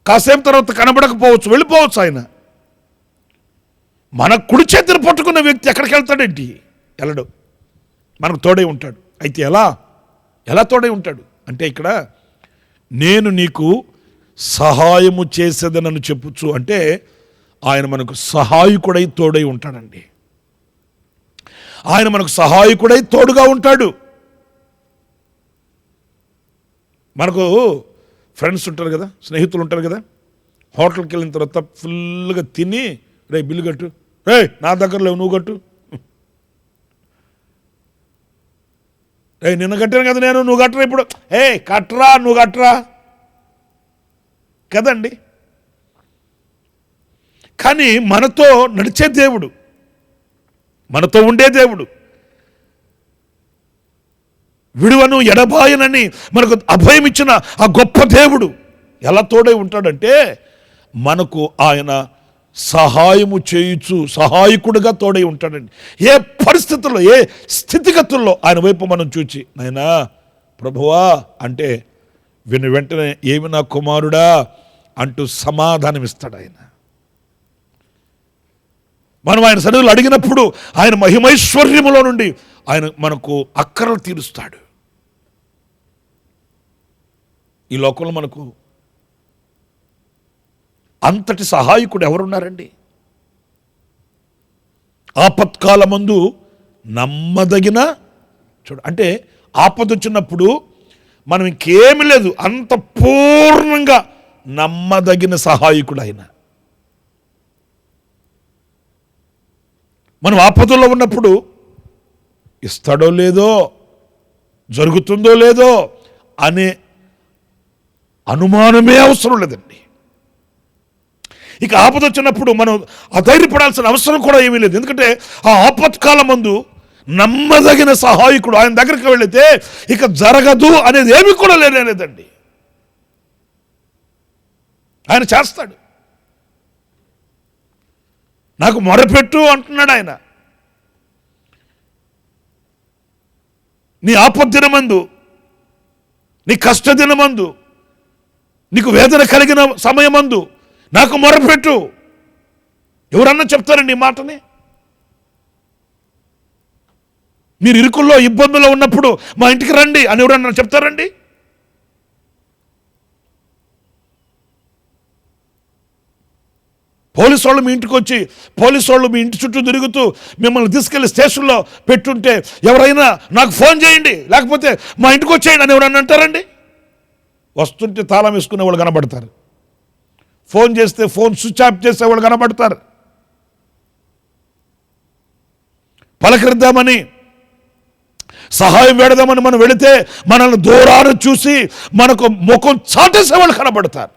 కాసేపు తర్వాత కనబడకపోవచ్చు, వెళ్ళిపోవచ్చు. ఆయన మన కుడి చేతిని పట్టుకున్న వ్యక్తి ఎక్కడికి వెళ్తాడేంటి? వెళ్ళడు, మనకు తోడై ఉంటాడు. అయితే ఎలా తోడై ఉంటాడు అంటే, ఇక్కడ నేను నీకు సహాయము చేసేదనని చెప్పుచ్చు అంటే ఆయన మనకు సహాయకుడై తోడై ఉంటాడండి. ఆయన మనకు సహాయకుడై తోడుగా ఉంటాడు. మనకు ఫ్రెండ్స్ ఉంటారు కదా, స్నేహితులు ఉంటారు కదా, హోటల్కి వెళ్ళిన తర్వాత ఫుల్గా తిని, రే బిల్లు కట్టు, రే నా దగ్గర లేవు నువ్వు కట్టు, రే నిన్న కట్టాను కదా నేను, నువ్వు కట్టరా ఇప్పుడు, కట్టరా నువ్వు కట్టరా కదండి. కానీ మనతో నడిచే దేవుడు, మనతో ఉండే దేవుడు, విడువను ఎడబాయనని మనకు అభయం ఇచ్చిన ఆ గొప్ప దేవుడు ఎలా తోడై ఉంటాడంటే, మనకు ఆయన సహాయము చేయుచు సహాయకుడిగా తోడై ఉంటాడండి. ఏ పరిస్థితుల్లో, ఏ స్థితిగతుల్లో ఆయన వైపు మనం చూచి, నాయనా ప్రభువా అంటే వెంటనే ఏమి నా కుమారుడా అంటూ సమాధానం ఇస్తాడు ఆయన. మనం ఆయన సన్నిధిలో అడిగినప్పుడు ఆయన మహిమైశ్వర్యములో నుండి ఆయన మనకు అక్కరలు తీరుస్తాడు. ఈ లోకంలో మనకు అంతటి సహాయకుడు ఎవరున్నారండి? ఆపత్కాలమందు నమ్మదగిన అంటే ఆపద వచ్చినప్పుడు మనం ఇంకేమీ లేదు, అంత పూర్ణంగా నమ్మదగిన సహాయకుడు ఆయన. మనం ఆపదలో ఉన్నప్పుడు ఇస్తాడో లేదో, జరుగుతుందో లేదో అనే అనుమానమే అవసరం లేదండి. ఇక ఆపద వచ్చినప్పుడు మనం అధైర్యపడాల్సిన అవసరం కూడా ఏమీ లేదు. ఎందుకంటే ఆ ఆపత్కాలం మందు నమ్మదగిన సహాయకుడు ఆయన దగ్గరికి వెళితే ఇక జరగదు అనేది ఏమీ కూడా లేదండి. ఆయన చేస్తాడు. నాకు మొరపెట్టు అంటున్నాడు ఆయన. నీ ఆపద్దినమందు, నీ కష్టదినమందు, నీకు వేదన కలిగిన సమయమందు నాకు మొరపెట్టు. ఎవరన్నా చెప్తారండి ఈ మాటని? మీరు ఇరుకుల్లో ఇబ్బందుల్లో ఉన్నప్పుడు మా ఇంటికి రండి అని ఎవరన్నా చెప్తారండి? పోలీసు వాళ్ళు మీ ఇంటికి వచ్చి, పోలీసు వాళ్ళు మీ ఇంటి చుట్టూ తిరుగుతూ మిమ్మల్ని తీసుకెళ్లి స్టేషన్లో పెట్టుంటే ఎవరైనా నాకు ఫోన్ చేయండి, లేకపోతే మా ఇంటికి వచ్చేయండి అని ఎవరన్నా అంటారండి? వస్తుంటే తాళం వేసుకునే వాళ్ళు కనబడతారు, ఫోన్ చేస్తే ఫోన్ స్విచ్ ఆఫ్ చేసే వాళ్ళు కనబడతారు. పలకరిద్దామని, సహాయం వేడదామని మనం వెళితే మనల్ని దూరాన చూసి మనకు ముఖం చాటేసేవాళ్ళు కనబడతారు.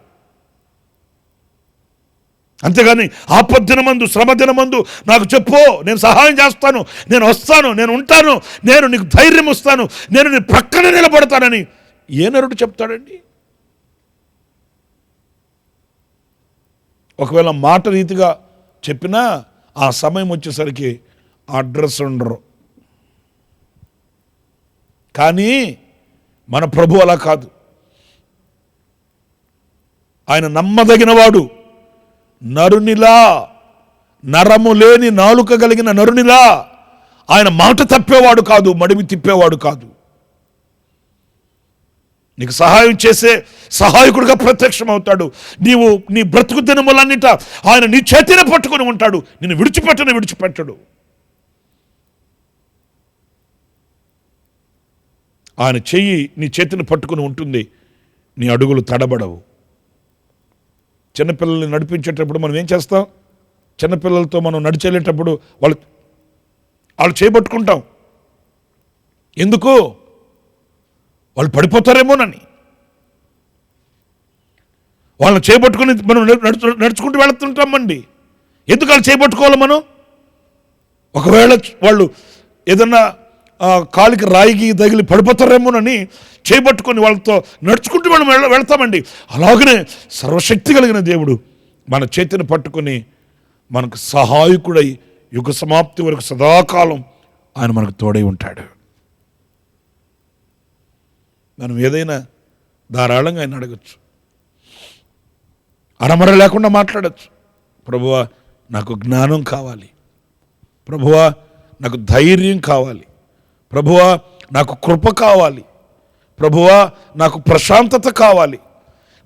అంతేగాని ఆపద్దినమందు, శ్రమదినమందు నాకు చెప్పు, నేను సహాయం చేస్తాను, నేను వస్తాను, నేను ఉంటాను, నేను నీకు ధైర్యం ఇస్తాను, నేను నీ ప్రక్కన నిలబడతానని ఏ నరుడు చెప్తాడండి? ఒకవేళ మాట రీతిగా చెప్పినా ఆ సమయం వచ్చేసరికి అడ్రస్ ఉండరు. కానీ మన ప్రభు అలా కాదు. ఆయన నమ్మదగినవాడు. నరునిలా, నరము లేని నాలుక కలిగిన నరునిలా ఆయన మాట తప్పేవాడు కాదు, మడిమి తిప్పేవాడు కాదు. నీకు సహాయం చేసే సహాయకుడిగా ప్రత్యక్షం అవుతాడు. నీవు నీ బ్రతుకు దినములన్నిట ఆయన నీ చేతిని పట్టుకొని ఉంటాడు. నిన్ను విడిచిపెట్టడు. ఆయన చెయ్యి నీ చేతిని పట్టుకుని ఉంటుంది. నీ అడుగులు తడబడవు. చిన్నపిల్లల్ని నడిపించేటప్పుడు మనం ఏం చేస్తాం? చిన్నపిల్లలతో మనం నడిచేళ్ళేటప్పుడు వాళ్ళు చేయబట్టుకుంటాం. ఎందుకు? వాళ్ళు పడిపోతారేమోనని. వాళ్ళని చేయబట్టుకుని మనం నడుచుకుంటూ వెళుతుంటామండి. ఎందుకు వాళ్ళు చేయబట్టుకోవాలి మనం? ఒకవేళ వాళ్ళు ఏదన్నా కాలికి రాయికి తగిలి పడిపోతారేమోనని చేయబట్టుకొని వాళ్ళతో నడుచుకుంటూ మనం వెళ్తామండి. అలాగనే సర్వశక్తి కలిగిన దేవుడు మన చేతిని పట్టుకొని మనకు సహాయకుడై యుగ సమాప్తి వరకు సదాకాలం ఆయన మనకు తోడై ఉంటాడు. మనం ఏదైనా ధారాళంగా ఆయన అడగచ్చు, అరమర లేకుండా మాట్లాడచ్చు. ప్రభువా నాకు జ్ఞానం కావాలి, ప్రభువా నాకు ధైర్యం కావాలి, ప్రభువా నాకు కృప కావాలి, ప్రభువా నాకు ప్రశాంతత కావాలి,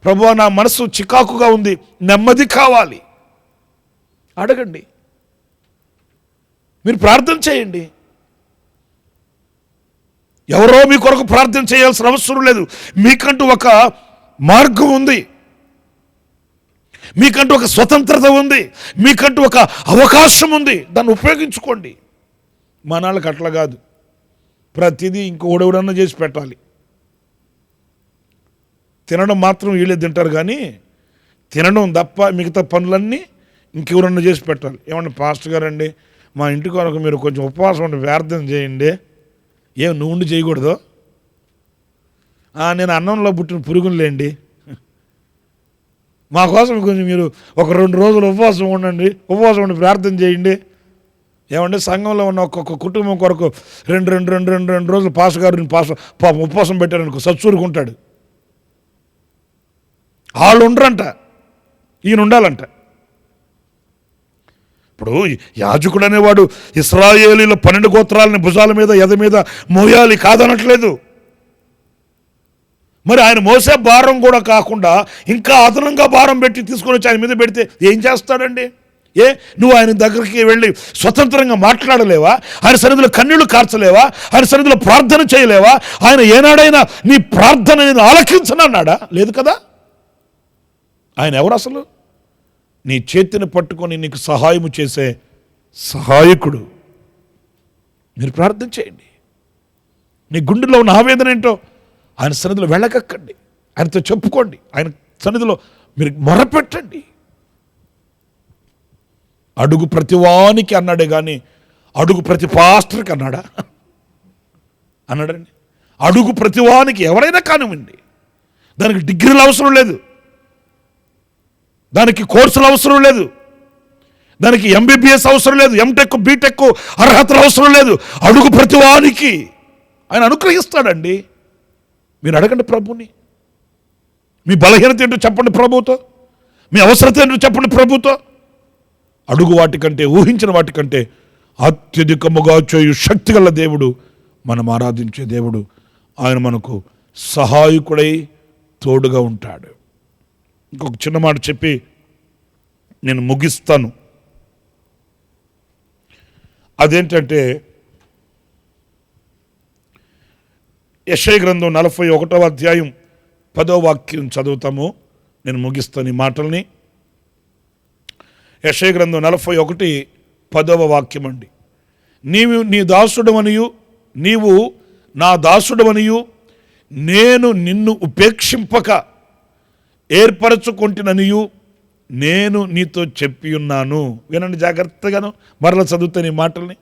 ప్రభువా నా మనసు చికాకుగా ఉంది, నెమ్మది కావాలి. అడగండి, మీరు ప్రార్థన చేయండి. ఎవరో మీ కొరకు ప్రార్థన చేయాల్సిన అవసరం లేదు. మీకంటూ ఒక మార్గం ఉంది, మీకంటూ ఒక స్వతంత్రత ఉంది, మీకంటూ ఒక అవకాశం ఉంది. దాన్ని ఉపయోగించుకోండి. మా నాళ్ళకి అట్లా కాదు, ప్రతిదీ ఇంకొకడెవడన్నా చేసి పెట్టాలి. తినడం మాత్రం వీళ్ళే తింటారు, కానీ తినడం తప్ప మిగతా పనులన్నీ ఇంకెవరన్నా చేసి పెట్టాలి. ఏమన్నా పాస్టర్ గారండి మా ఇంటి కొరకు మీరు కొంచెం ఉపవాసం ఉండి ప్రార్థన చేయండి. ఏం నువ్వు ఉండి చేయకూడదు? నేను అన్నంలో పుట్టిన పురుగునులేండి, మా కోసం కొంచెం మీరు ఒక 2 రోజులు ఉపవాసం ఉండి ప్రార్థన చేయండి. ఏమంటే సంఘంలో ఉన్న ఒక్కొక్క కుటుంబం కొరకు రెండు రోజులు పాస్ గారు ఉపవాసం పెట్టారనుకో సచ్చూరుకుంటాడు. వాళ్ళు ఉండరంట, ఈయన ఉండాలంట. ఇప్పుడు యాజకుడు అనేవాడు ఇశ్రాయేలీల 12 గోత్రాలని భుజాల మీద ఎద మీద మోయాలి కాదనట్లేదు. మరి ఆయన మోసే భారం కూడా కాకుండా ఇంకా అదనంగా భారం పెట్టి తీసుకొని వచ్చి ఆయన మీద పెడితే ఏం చేస్తాడండి? నువ్వు ఆయన దగ్గరికి వెళ్ళి స్వతంత్రంగా మాట్లాడలేవా? ఆయన సన్నిధిలో కన్నీళ్లు కార్చలేవా? ఆయన సన్నిధిలో ప్రార్థన చేయలేవా? ఆయన ఏనాడైనా నీ ప్రార్థన నేను ఆలకించనన్నాడా? లేదు కదా. ఆయన ఎవరు అసలు? నీ చేతిని పట్టుకొని నీకు సహాయము చేసే సహాయకుడు. మీరు ప్రార్థన చేయండి. నీ గుండెలో ఉన్న ఆవేదన ఏంటో ఆయన సన్నిధిలో వెళ్ళకక్కండి, ఆయనతో చెప్పుకోండి, ఆయన సన్నిధిలో మీరు మొరపెట్టండి. అడుగు ప్రతివానికి అన్నాడే కానీ అడుగు ప్రతి పాస్టర్కి అన్నాడా? అన్నాడండి. అడుగు ప్రతివానికి ఎవరైనా కానివ్వండి, దానికి డిగ్రీలు అవసరం లేదు, దానికి కోర్సులు అవసరం లేదు, దానికి ఎంబీబీఎస్ అవసరం లేదు, ఎంటెక్ బీటెక్ అర్హతలు అవసరం లేదు. అడుగు ప్రతివానికి ఆయన అనుగ్రహిస్తాడండి. మీరు అడగండి ప్రభుని. మీ బలహీనత ఏంటో చెప్పండి ప్రభుతో, మీ అవసరత ఏంటో చెప్పండి ప్రభుతో. అడుగు వాటికంటే, ఊహించిన వాటికంటే అత్యధికముగా చేయు శక్తి గల దేవుడు, మనం ఆరాధించే దేవుడు. ఆయన మనకు సహాయకుడై తోడుగా ఉంటాడు. ఇంకొక చిన్న మాట చెప్పి నేను ముగిస్తాను. అదేంటంటే యెషయా గ్రంథం 41వ అధ్యాయం 10వ వాక్యం చదువుతాము. నేను ముగిస్తాను ఈ మాటల్ని. యెషయా గ్రంథం 41 10వ వాక్యం అండి. నీవు నీ దాసుడవనియు, నీవు నా దాసుడవనియు, నేను నిన్ను ఉపేక్షింపక ఏర్పరచుకొంటిననియు నేను నీతో చెప్పి ఉన్నాను. వినండి జాగ్రత్తగాను, మరలా చదువుతాను ఈ మాటల్ని.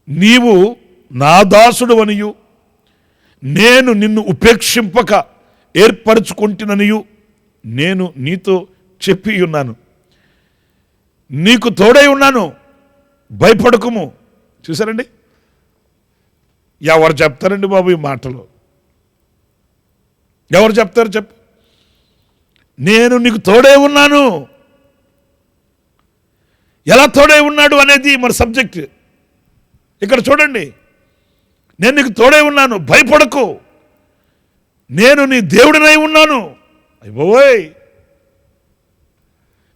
నీవు నా దాసుడవనియు, నేను నిన్ను ఉపేక్షింపక ఏర్పరచుకొంటిననియు నేను నీతో చెప్పి ఉన్నాను. నీకు తోడై ఉన్నాను, భయపడకుము. చూసారండి, ఎవరు చెప్తారండి బాబు ఈ మాటలు? ఎవరు చెప్తారు చెప్పు? నేను నీకు తోడై ఉన్నాను. ఎలా తోడై ఉన్నాడు అనేది మన సబ్జెక్ట్. ఇక్కడ చూడండి, నేను నీకు తోడై ఉన్నాను, భయపడకు, నేను నీ దేవుడినై ఉన్నాను. అయ్యబోయ్,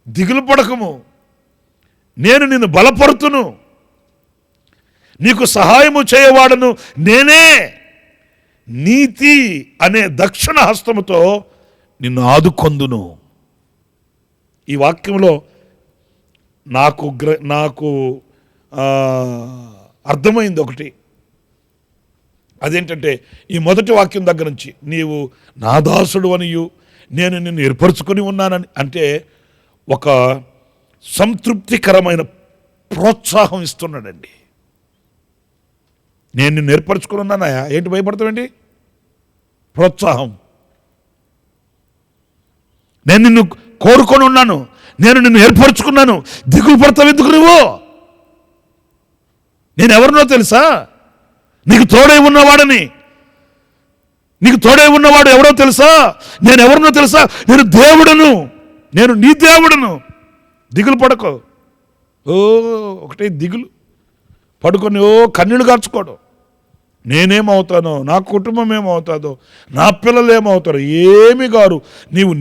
దిగులు పడకము, నేను నిన్ను బలపరుతును, నీకు సహాయము చేయవాడను నేనే, నీతి అనే దక్షిణ హస్తముతో నిన్ను ఆదుకొందును. ఈ వాక్యంలో నాకు అర్థమైంది ఒకటి. అదేంటంటే ఈ మొదటి వాక్యం దగ్గర నుంచి, నీవు నా దాసుడు అనియు, నేను నిన్ను ఏర్పరచుకొని ఉన్నానని అంటే ఒక సంతృప్తికరమైన ప్రోత్సాహం ఇస్తున్నాడండి. నేను నిన్ను ఏర్పరచుకుని ఉన్నానయా, ఏంటి భయపడతావేంటి? ప్రోత్సాహం. నేను నిన్ను కోరుకొని ఉన్నాను, నేను నిన్ను ఏర్పరచుకున్నాను, దిగులు పడతావు ఎందుకు నువ్వు? నేను ఎవరినో తెలుసా? నీకు తోడై ఉన్నవాడని. నీకు తోడై ఉన్నవాడు ఎవరో తెలుసా? నేను ఎవరినో తెలుసా? నేను దేవుడును, నేను నీ దేవుడును. దిగులు పడకో. ఒకటే దిగులు పడుకొని కన్నీళ్ళు కార్చుకోవడం. నేనేమవుతానో, నా కుటుంబం ఏమవుతుందో, నా పిల్లలు ఏమవుతారో ఏమి గారు.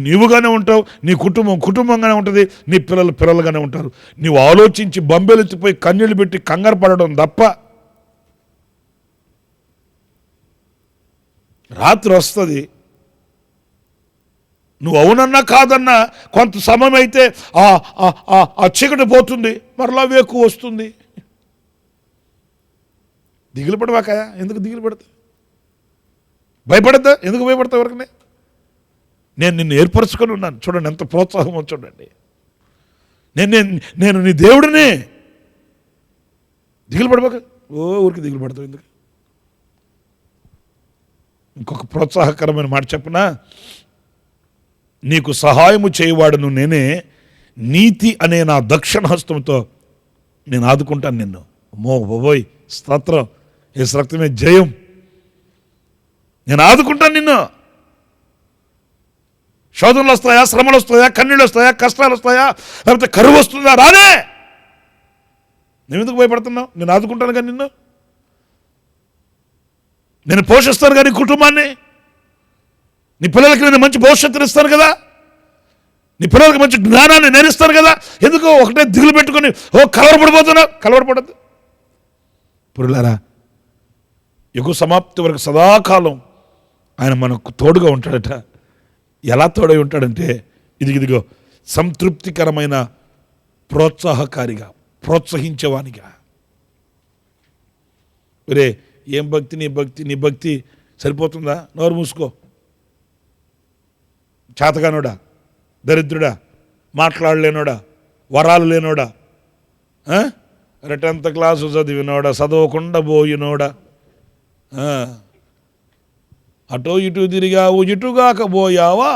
నీవుగానే ఉంటావు, నీ కుటుంబం కుటుంబంగానే ఉంటుంది, నీ పిల్లలు పిల్లలుగానే ఉంటారు. నీవు ఆలోచించి బంబెలెత్తిపోయి కన్నీళ్ళు పెట్టి కంగారు పడడం తప్ప రాత్రి వస్తుంది. నువ్వు అవునన్నా కాదన్నా కొంత సమయం అయితే ఆ చీకటి పోతుంది, మరలా వేకు వస్తుంది. దిగులు పడవాకయా, ఎందుకు దిగులు పడతా? భయపడద్దా? ఎందుకు భయపడతా? ఎవరికనే నేను నిన్ను ఏర్పరచుకొని ఉన్నాను. చూడండి ఎంత ప్రోత్సాహం చూడండి. నేను నీ దేవుడిని. దిగులు పడవాక. ఊరికి దిగులు పడతావు ఎందుకు? ఇంకొక ప్రోత్సాహకరమైన మాట చెప్పనా, నీకు సహాయము చేయవాడును నేనే, నీతి అనే నా దక్షిణ హస్తంతో నేను ఆదుకుంటాను నిన్ను. అమ్మో బాబోయ్, స్తోత్రం, యేసు రక్తమే జయం. నేను ఆదుకుంటాను నిన్ను. శోధనలు వస్తాయా, శ్రమలు వస్తాయా, కన్నీళ్ళు వస్తాయా, కష్టాలు వస్తాయా, లేకపోతే కరువు వస్తుందా, రానే. నేను ఎందుకు భయపడుతున్నావు? నేను ఆదుకుంటాను కానీ నిన్ను. నేను పోషిస్తాను కానీ కుటుంబాన్ని. నీ పిల్లలకి నేను మంచి భవిష్యత్తుని ఇస్తాను కదా, నీ పిల్లలకి మంచి జ్ఞానాన్ని నేర్పిస్తాను కదా. ఎందుకు ఒకటే దిగులు పెట్టుకొని కలవరపడిపోతున్నావు? కలవరపడద్దు. పురులారా, యుగ సమాప్తి వరకు సదాకాలం ఆయన మనకు తోడుగా ఉంటాడట. ఎలా తోడై ఉంటాడంటే, ఇదిగో సంతృప్తికరమైన ప్రోత్సాహకారిగా, ప్రోత్సహించేవానిగా. ఒరే, ఏం భక్తి నీ భక్తి, నీ భక్తి సరిపోతుందా? నోరు మూసుకో. చేతగానోడా, దరిద్రుడా, మాట్లాడలేనోడా, వరాలు లేనోడా, 10th క్లాసు చదివినోడా, చదవకుండా పోయినోడా, అటో ఇటు తిరిగావు ఇటుగాకపోయావా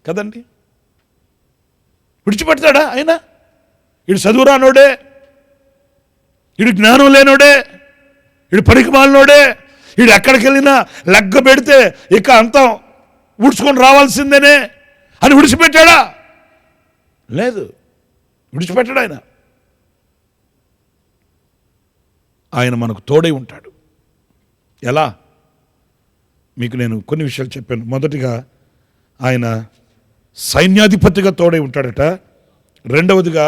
కదండి. విడిచిపెడతాడా ఆయన? ఇడు చదువురానోడే, ఇడు జ్ఞానం లేనోడే, ఇడు పనికి మాలినోడే, ఇడు ఎక్కడికి వెళ్ళినా లెగ్గ పెడితే ఇక అంతా ఉడుచుకొని రావాల్సిందేనే అని విడిచిపెట్టాడా? లేదు, విడిచిపెట్టాడు ఆయన. ఆయన మనకు తోడై ఉంటాడు. ఎలా? మీకు నేను కొన్ని విషయాలు చెప్పాను. మొదటిగా ఆయన సైన్యాధిపతిగా తోడై ఉంటాడట. రెండవదిగా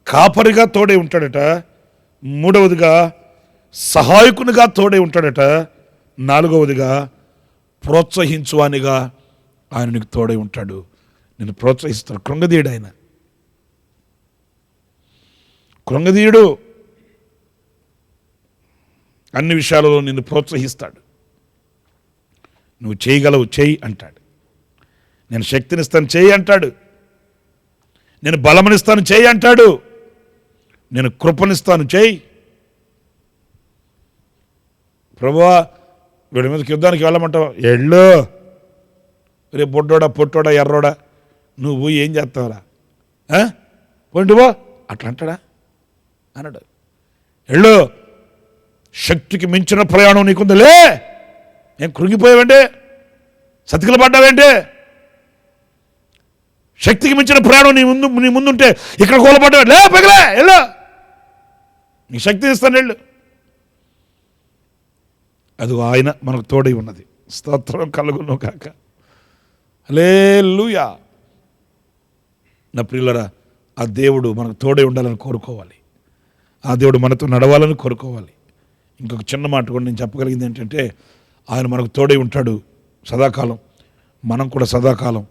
కాపరిగా తోడై ఉంటాడట. మూడవదిగా సహాయకునిగా తోడై ఉంటాడట. నాలుగవదిగా ప్రోత్సహించువానిగా ఆయన నీకు తోడై ఉంటాడు. నేను ప్రోత్సహిస్తాడు. కృంగదీయుడు ఆయన, కృంగదీయుడు. అన్ని విషయాలలో నిన్ను ప్రోత్సహిస్తాడు. నువ్వు చేయగలవు, చేయి అంటాడు. నేను శక్తినిస్తాను, చేయి అంటాడు. నేను బలమనిస్తాను, చేయి అంటాడు. నేను కృపనిస్తాను, చేయి. ప్రభువా, వీడి మీదకి యుద్ధానికి వెళ్ళమంటావు, ఎళ్ళు. రేపు బొడ్డోడా, పొట్టోడా, ఎర్రోడా, నువ్వు ఏం చేస్తావురా, పోండివో అట్లా అంటాడా? అన్నాడు. ఎళ్ళు, శక్తికి మించిన ప్రయాణం నీకుందిలే. ఏం కృంగిపోయావంటే, సతికిల పడ్డావేంటే? శక్తికి మించిన ప్రయాణం నీ ముందుంటే ఇక్కడ కూలపడ్డావు. లే పగలే, వెళ్ళు, నీ శక్తిని ఇస్తాను, వెళ్ళు. అది ఆయన మనకు తోడై ఉన్నది. స్తోత్రం కలుగును కాక. హల్లెలూయా. నా ప్రియులరా, ఆ దేవుడు మనకు తోడై ఉండాలని కోరుకోవాలి. ఆ దేవుడు మనతో నడవాలని కోరుకోవాలి. ఇంకొక చిన్న మాట కూడా నేను చెప్పగలిగింది ఏంటంటే, ఆయన మనకు తోడై ఉంటాడు సదాకాలం. మనం కూడా సదాకాలం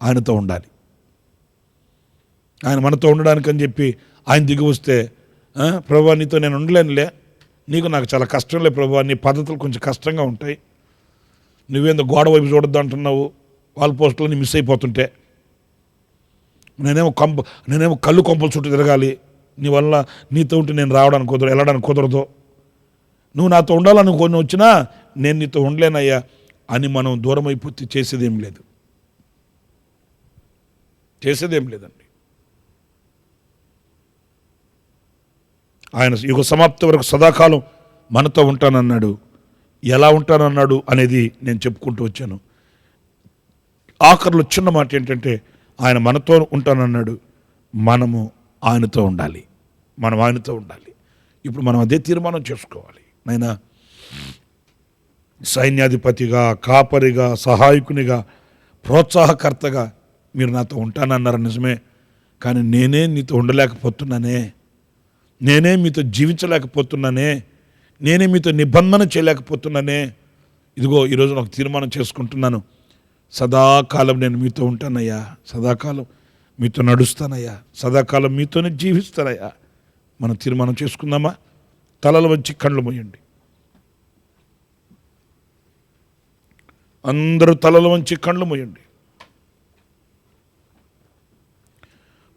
ఆయనతో ఉండాలి. ఆయన మనతో ఉండడానికి అని చెప్పి ఆయన దిగి వస్తే, ప్రభువా నీతో నేను ఉండలేనులే, నీకు నాకు చాలా కష్టంలే ప్రభువా, నీ పద్ధతులు కొంచెం కష్టంగా ఉంటాయి, నువ్వేందో గోడ వైపు చూడొద్దు అంటున్నావు, వాల్ పోస్టులని మిస్ అయిపోతుంటే, నేనేమో కళ్ళు కొంపల చుట్టూ తిరగాలి, నీ వల్ల నీతో ఉంటే నేను రావడానికి కుదరదు, వెళ్ళడానికి కుదరదు, నువ్వు నాతో ఉండాలని కొన్ని వచ్చినా నేను నీతో ఉండలేనయ్యా అని మనం దూరం అయిపోతే చేసేదేం లేదు, చేసేదేం లేదండి. ఆయన యుగ సమాప్తి వరకు సదాకాలం మనతో ఉంటానన్నాడు. ఎలా ఉంటానన్నాడు అనేది నేను చెప్పుకుంటూ వచ్చాను. ఆఖరిలో చిన్న మాట ఏంటంటే, ఆయన మనతో ఉంటానన్నాడు, మనము ఆయనతో ఉండాలి, మనం ఆయనతో ఉండాలి. ఇప్పుడు మనం అదే తీర్మానం చేసుకోవాలి. నైనా సైన్యాధిపతిగా, కాపరిగా, సహాయకునిగా, ప్రోత్సాహకర్తగా మీరు నాతో ఉంటానన్నారు నిజమే, కానీ నేనే నీతో ఉండలేకపోతున్నానే, నేనే మీతో జీవించలేకపోతున్నానే, నేనే మీతో నిబంధన చేయలేకపోతున్నానే. ఇదిగో ఈరోజు నాకు తీర్మానం చేసుకుంటున్నాను, సదాకాలం నేను మీతో ఉంటానయ్యా, సదాకాలం మీతో నడుస్తానయ్యా, సదాకాలం మీతోనే జీవిస్తానయ్యా. మనం తీర్మానం చేసుకుందామా? తలలు వంచి కళ్ళు మూయండి. అందరూ తలలు వంచి కళ్ళు మూయండి.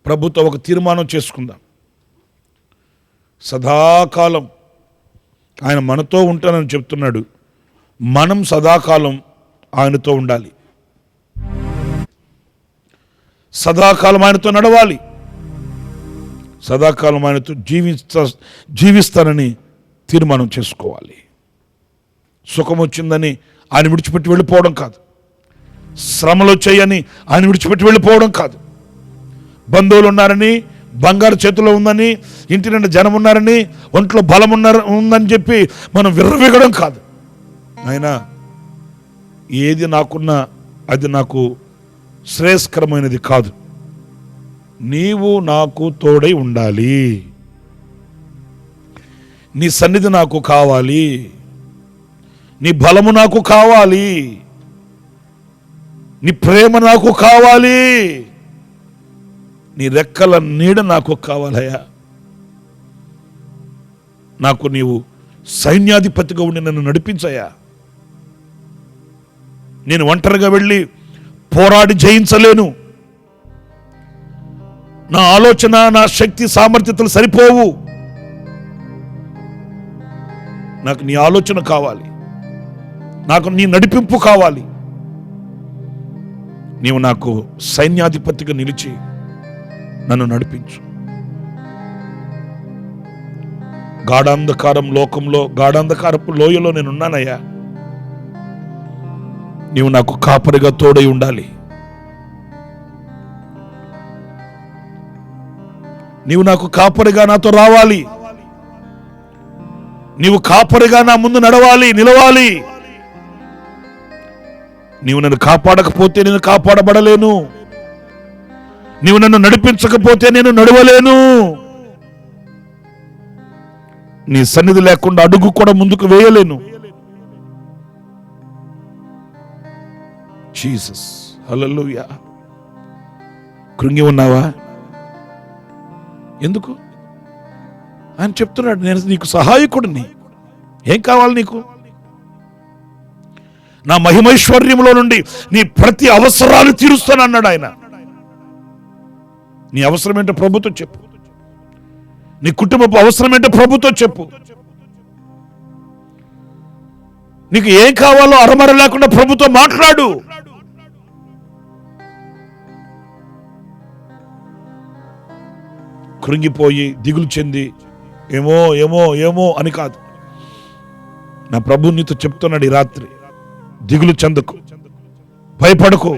ప్రభుతో ఒక తీర్మానం చేసుకుందాం. సదాకాలం ఆయన మనతో ఉంటానని చెప్తున్నాడు. మనం సదాకాలం ఆయనతో ఉండాలి, సదాకాలం ఆయనతో నడవాలి, సదాకాలం ఆయనతో జీవిస్తానని తీర్మానం చేసుకోవాలి. సుఖం వచ్చిందని ఆయన విడిచిపెట్టి వెళ్ళిపోవడం కాదు, శ్రమలు వచ్చాయని ఆయన విడిచిపెట్టి వెళ్ళిపోవడం కాదు, బంధువులు ఉన్నారని, బంగారు చేతిలో ఉందని, ఇంటి నిండా జనం ఉన్నారని, ఒంట్లో బలం ఉందని చెప్పి మనం విర్రవీగడం కాదు. ఆయన ఏది నాకున్నా అది నాకు శ్రేయస్కరమైనది కాదు, నీవు నాకు తోడై ఉండాలి, నీ సన్నిధి నాకు కావాలి, నీ బలము నాకు కావాలి, నీ ప్రేమ నాకు కావాలి, నీ రెక్కల నీడ నాకు కావాలయ్యా. నాకు నీవు సైన్యాధిపతిగా ఉండి నన్ను నడిపించయ్యా. నేను ఒంటరిగా వెళ్ళి పోరాడి జయించలేను, నా ఆలోచన, నా శక్తి సామర్థ్యతలు సరిపోవు. నాకు నీ ఆలోచన కావాలి, నాకు నీ నడిపింపు కావాలి. నీవు నాకు సైన్యాధిపతిగా నిలిచి నన్ను నడిపించు. గాఢాంధకారం లోకంలో, గాఢాంధకారపు లోయలో నేనున్నానయ్యా. నీవు నాకు కాపరిగా తోడై ఉండాలి, నీవు నాకు కాపరిగా నాతో రావాలి, నీవు కాపరిగా నా ముందు నడవాలి, నిలవాలి. నీవు నన్ను కాపాడకపోతే నేను కాపాడబడలేను, నీవు నన్ను నడిపించకపోతే నేను నడవలేను. నీ సన్నిధి లేకుండా అడుగు కూడా ముందుకు వేయలేను. జీసస్, హల్లెలూయా. కృంగి ఉన్నావా? ఎందుకు? ఆయన చెప్తున్నాడు, నేను నీకు సహాయకుడిని. ఏం కావాలి నీకు? నా మహిమైశ్వర్యంలో నుండి నీ ప్రతి అవసరాలు తీరుస్తానన్నాడు ఆయన. నీ అవసరం ఏంటో ప్రభుతో చెప్పు, నీ కుటుంబపు అవసరం ఏంటో ప్రభుతో చెప్పు. నీకు ఏం కావాలో అరమర లేకుండా ప్రభుతో మాట్లాడు. కృంగిపోయి దిగులు చెంది ఏమో ఏమో ఏమో అని కాదు. నా ప్రభు నీతో చెప్తున్నాడు ఈ రాత్రి, దిగులు చెందకు, భయపడకు,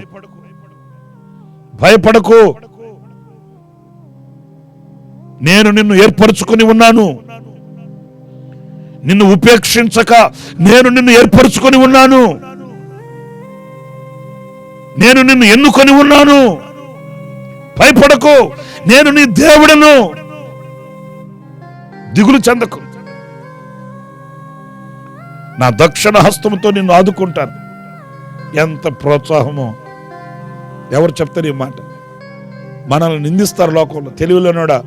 భయపడకు. నేను నిన్ను ఏర్పరచుకొని ఉన్నాను, నిన్ను ఉపేక్షించక నేను నిన్ను ఏర్పరచుకొని ఉన్నాను, నేను నిన్ను ఎన్నుకొని ఉన్నాను. భయపడకు, నేను నీ దేవుడను. దిగులు చెందకు, నా దక్షిణ హస్తముతో నిన్ను ఆదుకుంటాను. ఎంత ప్రోత్సాహమో! ఎవరు చెప్తారు ఈ మాట? మనల్ని నిందిస్తారు లోకంలో. తెలివిలోనోడా,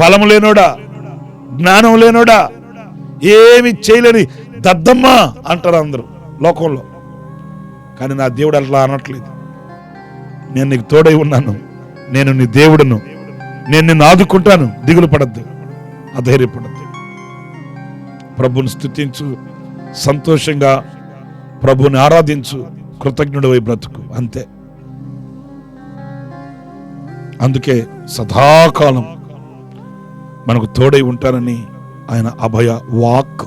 బలం లేనోడా, జ్ఞానం లేనోడా, ఏమి చేయలేని దద్దమ్మ అంటారు అందరూ లోకంలో. కానీ నా దేవుడు అట్లా అనట్లేదు. నేను నీకు తోడై ఉన్నాను, నేను నీ దేవుడును, నేను నిన్ను ఆదుకుంటాను. దిగులు పడద్దు, అధైర్యపడద్దు. ప్రభుని స్తుతించు, సంతోషంగా ప్రభుని ఆరాధించు, కృతజ్ఞుడివై బ్రతుకు, అంతే. అందుకే సదాకాలం మనకు తోడై ఉంటానని ఆయన అభయ వాక్.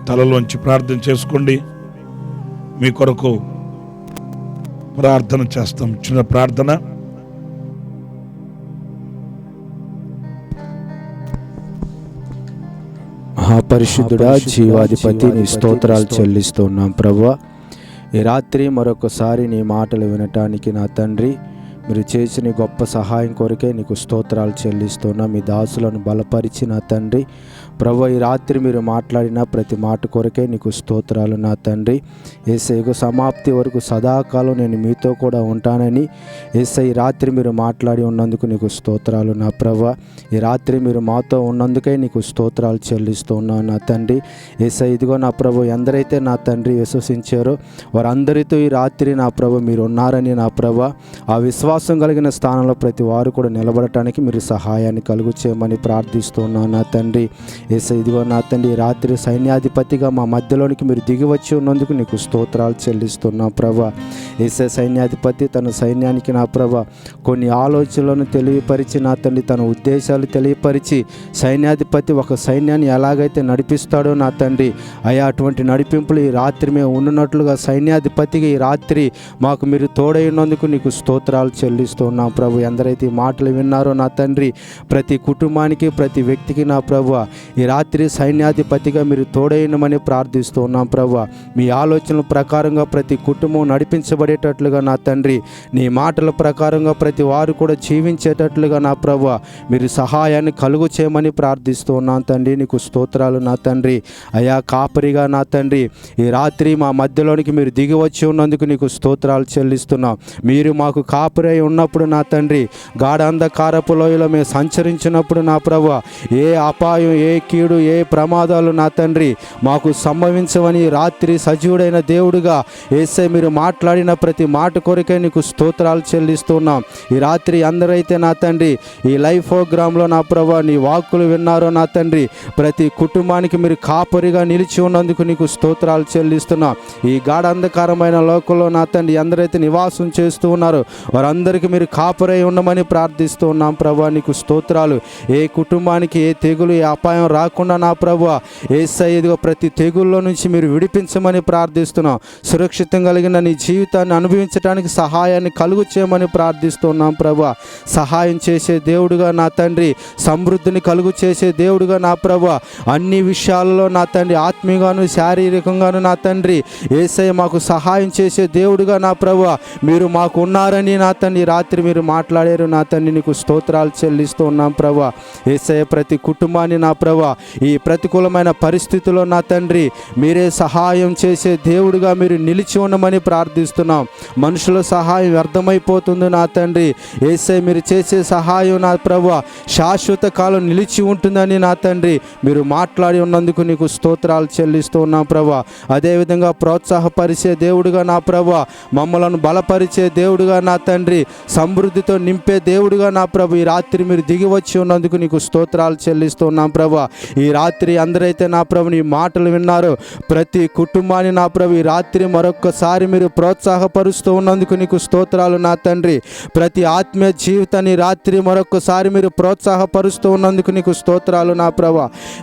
తలలోంచి ప్రార్థన చేసుకోండి. మీ కొరకు ప్రార్థన చేస్తాం. చిన్న ప్రార్థన.
మహాపరిశుద్ధుడా, జీవాధిపతి, నీ స్తోత్రాలు చెల్లిస్తున్నాం ప్రభువా. ఈ రాత్రి మరొకసారి నీ మాటలు వినటానికి నా తండ్రి మీరు చేసిన గొప్ప సహాయం కొరకే నీకు స్తోత్రాలు చెల్లిస్తున్నాం. మీ దాసులను బలపరిచి నా తండ్రి ప్రభువా, ఈ రాత్రి మీరు మాట్లాడిన ప్రతి మాట కొరకే నీకు స్తోత్రాలు నా తండ్రి. యేసయ్య సమాప్తి వరకు సదాకాలం నేను మీతో కూడా ఉంటానని యేసయ్య ఈ రాత్రి మీరు మాట్లాడి ఉన్నందుకు నీకు స్తోత్రాలు నా ప్రభువా. ఈ రాత్రి మీరు మాతో ఉన్నందుకే నీకు స్తోత్రాలు చెల్లిస్తున్నాను నా తండ్రి. యేసయ్య ఇదిగో నా ప్రభు, ఎందరైతే నా తండ్రి విశ్వసించారో వారందరితో ఈ రాత్రి నా ప్రభు మీరు ఉన్నారని నా ప్రభు, ఆ విశ్వాసం విశ్వాసం కలిగిన స్థానంలో ప్రతి వారు కూడా నిలబడటానికి మీరు సహాయాన్ని కలుగు చేయమని ప్రార్థిస్తున్నాను నా తండ్రి. యేసయ్య ఇదిగో నా తండ్రి, రాత్రి సైన్యాధిపతిగా మా మధ్యలోనికి మీరు దిగి వచ్చి ఉన్నందుకు నీకు స్తోత్రాలు చెల్లిస్తున్నాం ప్రభా. యేసయ్య సైన్యాధిపతి తన సైన్యానికి నా ప్రభా కొన్ని ఆలోచనలను తెలియపరిచి నా తండ్రి తన ఉద్దేశాలు తెలియపరిచి సైన్యాధిపతి ఒక సైన్యాన్ని ఎలాగైతే నడిపిస్తాడో నా తండ్రి అయ్యా, అటువంటి నడిపింపులు ఈ రాత్రి మేము ఉన్నట్లుగా సైన్యాధిపతిగా ఈ రాత్రి మాకు మీరు తోడైనందుకు నీకు స్తోత్రాలు చెల్లిస్తున్నాం ప్రభు. ఎందరైతే ఈ మాటలు విన్నారో నా తండ్రి ప్రతి కుటుంబానికి ప్రతి వ్యక్తికి నా ప్రభు ఈ రాత్రి సైన్యాధిపతిగా మీరు తోడైనమని ప్రార్థిస్తున్నాం ప్రభు. మీ ఆలోచనల ప్రకారంగా ప్రతి కుటుంబం నడిపించబడేటట్లుగా నా తండ్రి నీ మాటల ప్రకారంగా ప్రతి వారు కూడా జీవించేటట్లుగా నా ప్రభు మీరు సహాయాన్ని కలుగు చేయమని ప్రార్థిస్తున్నాం తండ్రి. నీకు స్తోత్రాలు నా తండ్రి. అయా కాపరిగా నా తండ్రి ఈ రాత్రి మా మధ్యలోనికి మీరు దిగి వచ్చి ఉన్నందుకు నీకు స్తోత్రాలు చెల్లిస్తున్నాం. మీరు మాకు కాపరి అయి ఉన్నప్పుడు నా తండ్రి గాఢాంధకారపు లోయలో మేము సంచరించినప్పుడు నా ప్రభు ఏ అపాయం ఏ కీడు ఏ ప్రమాదాలు నా తండ్రి మాకు సంభవించవని రాత్రి సజీవుడైన దేవుడుగా యేసయ్య మీరు మాట్లాడిన ప్రతి మాట కొరకే నీకు స్తోత్రాలు చెల్లిస్తున్నాం. ఈ రాత్రి అందరైతే నా తండ్రి ఈ లైవ్ ప్రోగ్రాంలో నా ప్రభు నీ వాక్కులు విన్నారో నా తండ్రి ప్రతి కుటుంబానికి మీరు కాపరిగా నిలిచి ఉన్నందుకు నీకు స్తోత్రాలు చెల్లిస్తున్నాం. ఈ గాఢాంధకారమైన లోకంలో నా తండ్రి ఎందరైతే నివాసం చేస్తూ ఉన్నారో వారందరికీ మీరు కాపరై ఉండమని ప్రార్థిస్తూ ఉన్నాం ప్రభు. నీకు స్తోత్రాలు. ఏ కుటుంబానికి ఏ తెగులు ఏ అపాయం రాకుండా నా ప్రభు యేసయ్య ఇదిగో ప్రతి తెగుల్లో నుంచి మీరు విడిపించమని ప్రార్థిస్తున్నాం. సురక్షితం కలిగిన నీ జీవితాన్ని అనుభవించడానికి సహాయాన్ని కలుగు చేయమని ప్రార్థిస్తున్నాం ప్రభు. సహాయం చేసే దేవుడుగా నా తండ్రి సమృద్ధిని కలుగు చేసే దేవుడుగా నా ప్రభు అన్ని విషయాలలో నా తండ్రి ఆత్మీయంగాను శారీరకంగాను నా తండ్రి యేసయ్య మాకు సహాయం చేసే దేవుడుగా నా ప్రభు మీరు మాకు ఉన్నారని నా తండ్రి రాత్రి మీరు మాట్లాడారు నా తండ్రి. నీకు స్తోత్రాలు చెల్లిస్తూ ఉన్నాం ప్రభు. యేసయ్య ప్రతి కుటుంబాన్ని నా ప్రభు ఈ ప్రతికూలమైన పరిస్థితుల్లో నా తండ్రి మీరే సహాయం చేసే దేవుడుగా మీరు నిలిచి ఉండమని ప్రార్థిస్తున్నాం. మనుషుల సహాయం వ్యర్థమైపోతుంది నా తండ్రి. యేసయ్య మీరు చేసే సహాయం నా ప్రభు శాశ్వత కాలం నిలిచి ఉంటుందని నా తండ్రి మీరు మాట్లాడి ఉన్నందుకు నీకు స్తోత్రాలు చెల్లిస్తూ ఉన్నాం ప్రభు. అదేవిధంగా ప్రోత్సాహపరిచే దేవుడుగా నా ప్రభు మమ్మలను బలపరిచే దేవుడుగా నా తండ్రి సమృద్ధితో నింపే దేవుడుగా నా ప్రభు ఈ రాత్రి మీరు దిగి వచ్చి ఉన్నందుకు నీకు స్తోత్రాలు చెల్లిస్తూ ఉన్నాం ప్రభు. ఈ రాత్రి అందరైతే నా ప్రభు నీ మాటలు విన్నారు ప్రతి కుటుంబాన్ని నా ప్రభు ఈ రాత్రి మరొక్కసారి మీరు ప్రోత్సాహపరుస్తూ ఉన్నందుకు నీకు స్తోత్రాలు నా తండ్రి. ప్రతి ఆత్మీయ జీవితాన్ని రాత్రి మరొక్కసారి మీరు ప్రోత్సాహపరుస్తూ ఉన్నందుకు నీకు స్తోత్రాలు నా ప్రభు.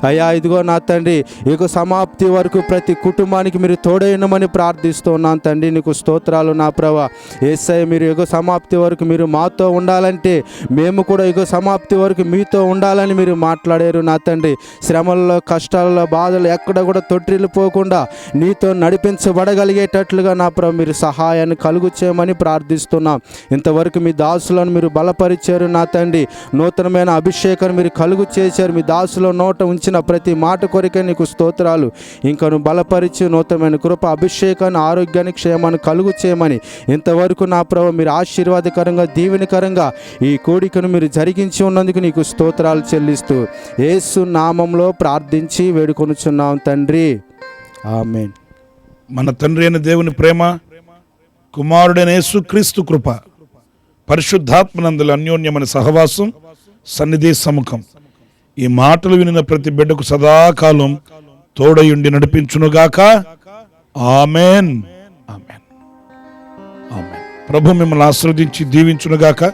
అయ్యా ఇదిగో నా తండ్రి యుగ సమాప్తి వరకు ప్రతి కుటుంబానికి మీరు తోడైనమని ప్రార్థిస్తూ ఉన్నాను తండ్రి. నీకు స్తోత్రాలు నా ప్రభు. యేసయ్య మీరు యుగ సమాప్తి వరకు మీరు మాతో ఉండాలంటే మేము కూడా యుగ సమాప్తి వరకు మీతో ఉండాలని మీరు మాట్లాడారు నా తండ్రి. శ్రమల్లో కష్టాలలో బాధలు ఎక్కడ కూడా తొట్టిల్లిపోకుండా నీతో నడిపించబడగలిగేటట్లుగా నా ప్రభు మీరు సహాయాన్ని కలుగు చేయమని ప్రార్థిస్తున్నాం. ఇంతవరకు మీ దాసులను మీరు బలపరిచారు నా తండ్రి. నూతనమైన అభిషేకాన్ని మీరు కలుగు చేశారు. మీ దాసులో నోట ఉంచిన ప్రతి మాట కొరకే నీకు స్తోత్రాలు. ఇంకా నువ్వు బలపరిచి నూతనమైన కృప అభిషేకాన్ని ఆరోగ్యాన్ని క్షేమాన్ని కలుగు చేయమని ఇంతవరకు నా ప్రభు మీరు ఆశీర్వాదకరంగా దీవెనకరంగా ఈ కోడికను మీరు జరిగించి ఉన్నందుకు నీకు స్తోత్రాలు చెల్లిస్తూ యేసు నామంలో ప్రార్థించి వేడుకొనుచున్నాం తండ్రి. ఆమేన్.
మన తండ్రి అయిన దేవుని ప్రేమ, కుమారుడైన యేసుక్రీస్తు కృప, పరిశుద్ధాత్మనందుల అన్యోన్యమైన సహవాసం, సన్నిధి సముఖం ఈ మాటలు వినిన ప్రతి బిడ్డకు సదాకాలం తోడయుండి నడిపించునుగాక. ఆమేన్. ఆమేన్. ఆమేన్. ప్రభు మిమ్మల్ని ఆశీర్వదించి దీవించునుగాక.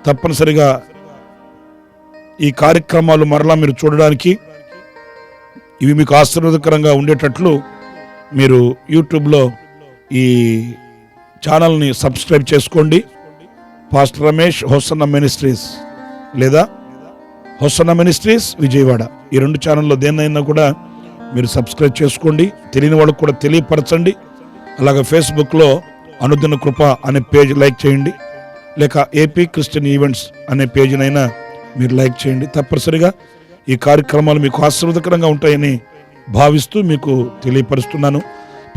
తప్పనిసరిగా ఈ కార్యక్రమాలు మరలా మీరు చూడడానికి ఇవి మీకు ఆశీర్వాదకరంగా ఉండేటట్లు మీరు యూట్యూబ్లో ఈ ఛానల్ని సబ్స్క్రైబ్ చేసుకోండి. పాస్టర్ రమేష్ హోసన్న మినిస్ట్రీస్ లేదా హోసన్న మినిస్ట్రీస్ విజయవాడ ఈ రెండు ఛానల్లో దేన్నైనా కూడా మీరు సబ్స్క్రైబ్ చేసుకోండి. తెలియని వాళ్ళకు కూడా తెలియపరచండి. అలాగే ఫేస్బుక్లో అనుదిన కృప అనే పేజ్ లైక్ చేయండి. లేక ఏపీ క్రిస్టియన్ ఈవెంట్స్ అనే పేజీనైనా మీరు లైక్ చేయండి. తప్పనిసరిగా ఈ కార్యక్రమాలు మీకు ఆశీర్వాదకరంగా ఉంటాయని భావిస్తూ మీకు తెలియపరుస్తున్నాను.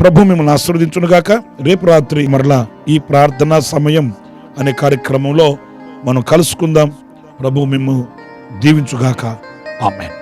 ప్రభు మిమ్మల్ని ఆశీర్వదించునుగాక. రేపు రాత్రి మరలా ఈ ప్రార్థనా సమయం అనే కార్యక్రమంలో మనం కలుసుకుందాం. ప్రభు మిమ్ము దీవించుగాక. ఆమేన్.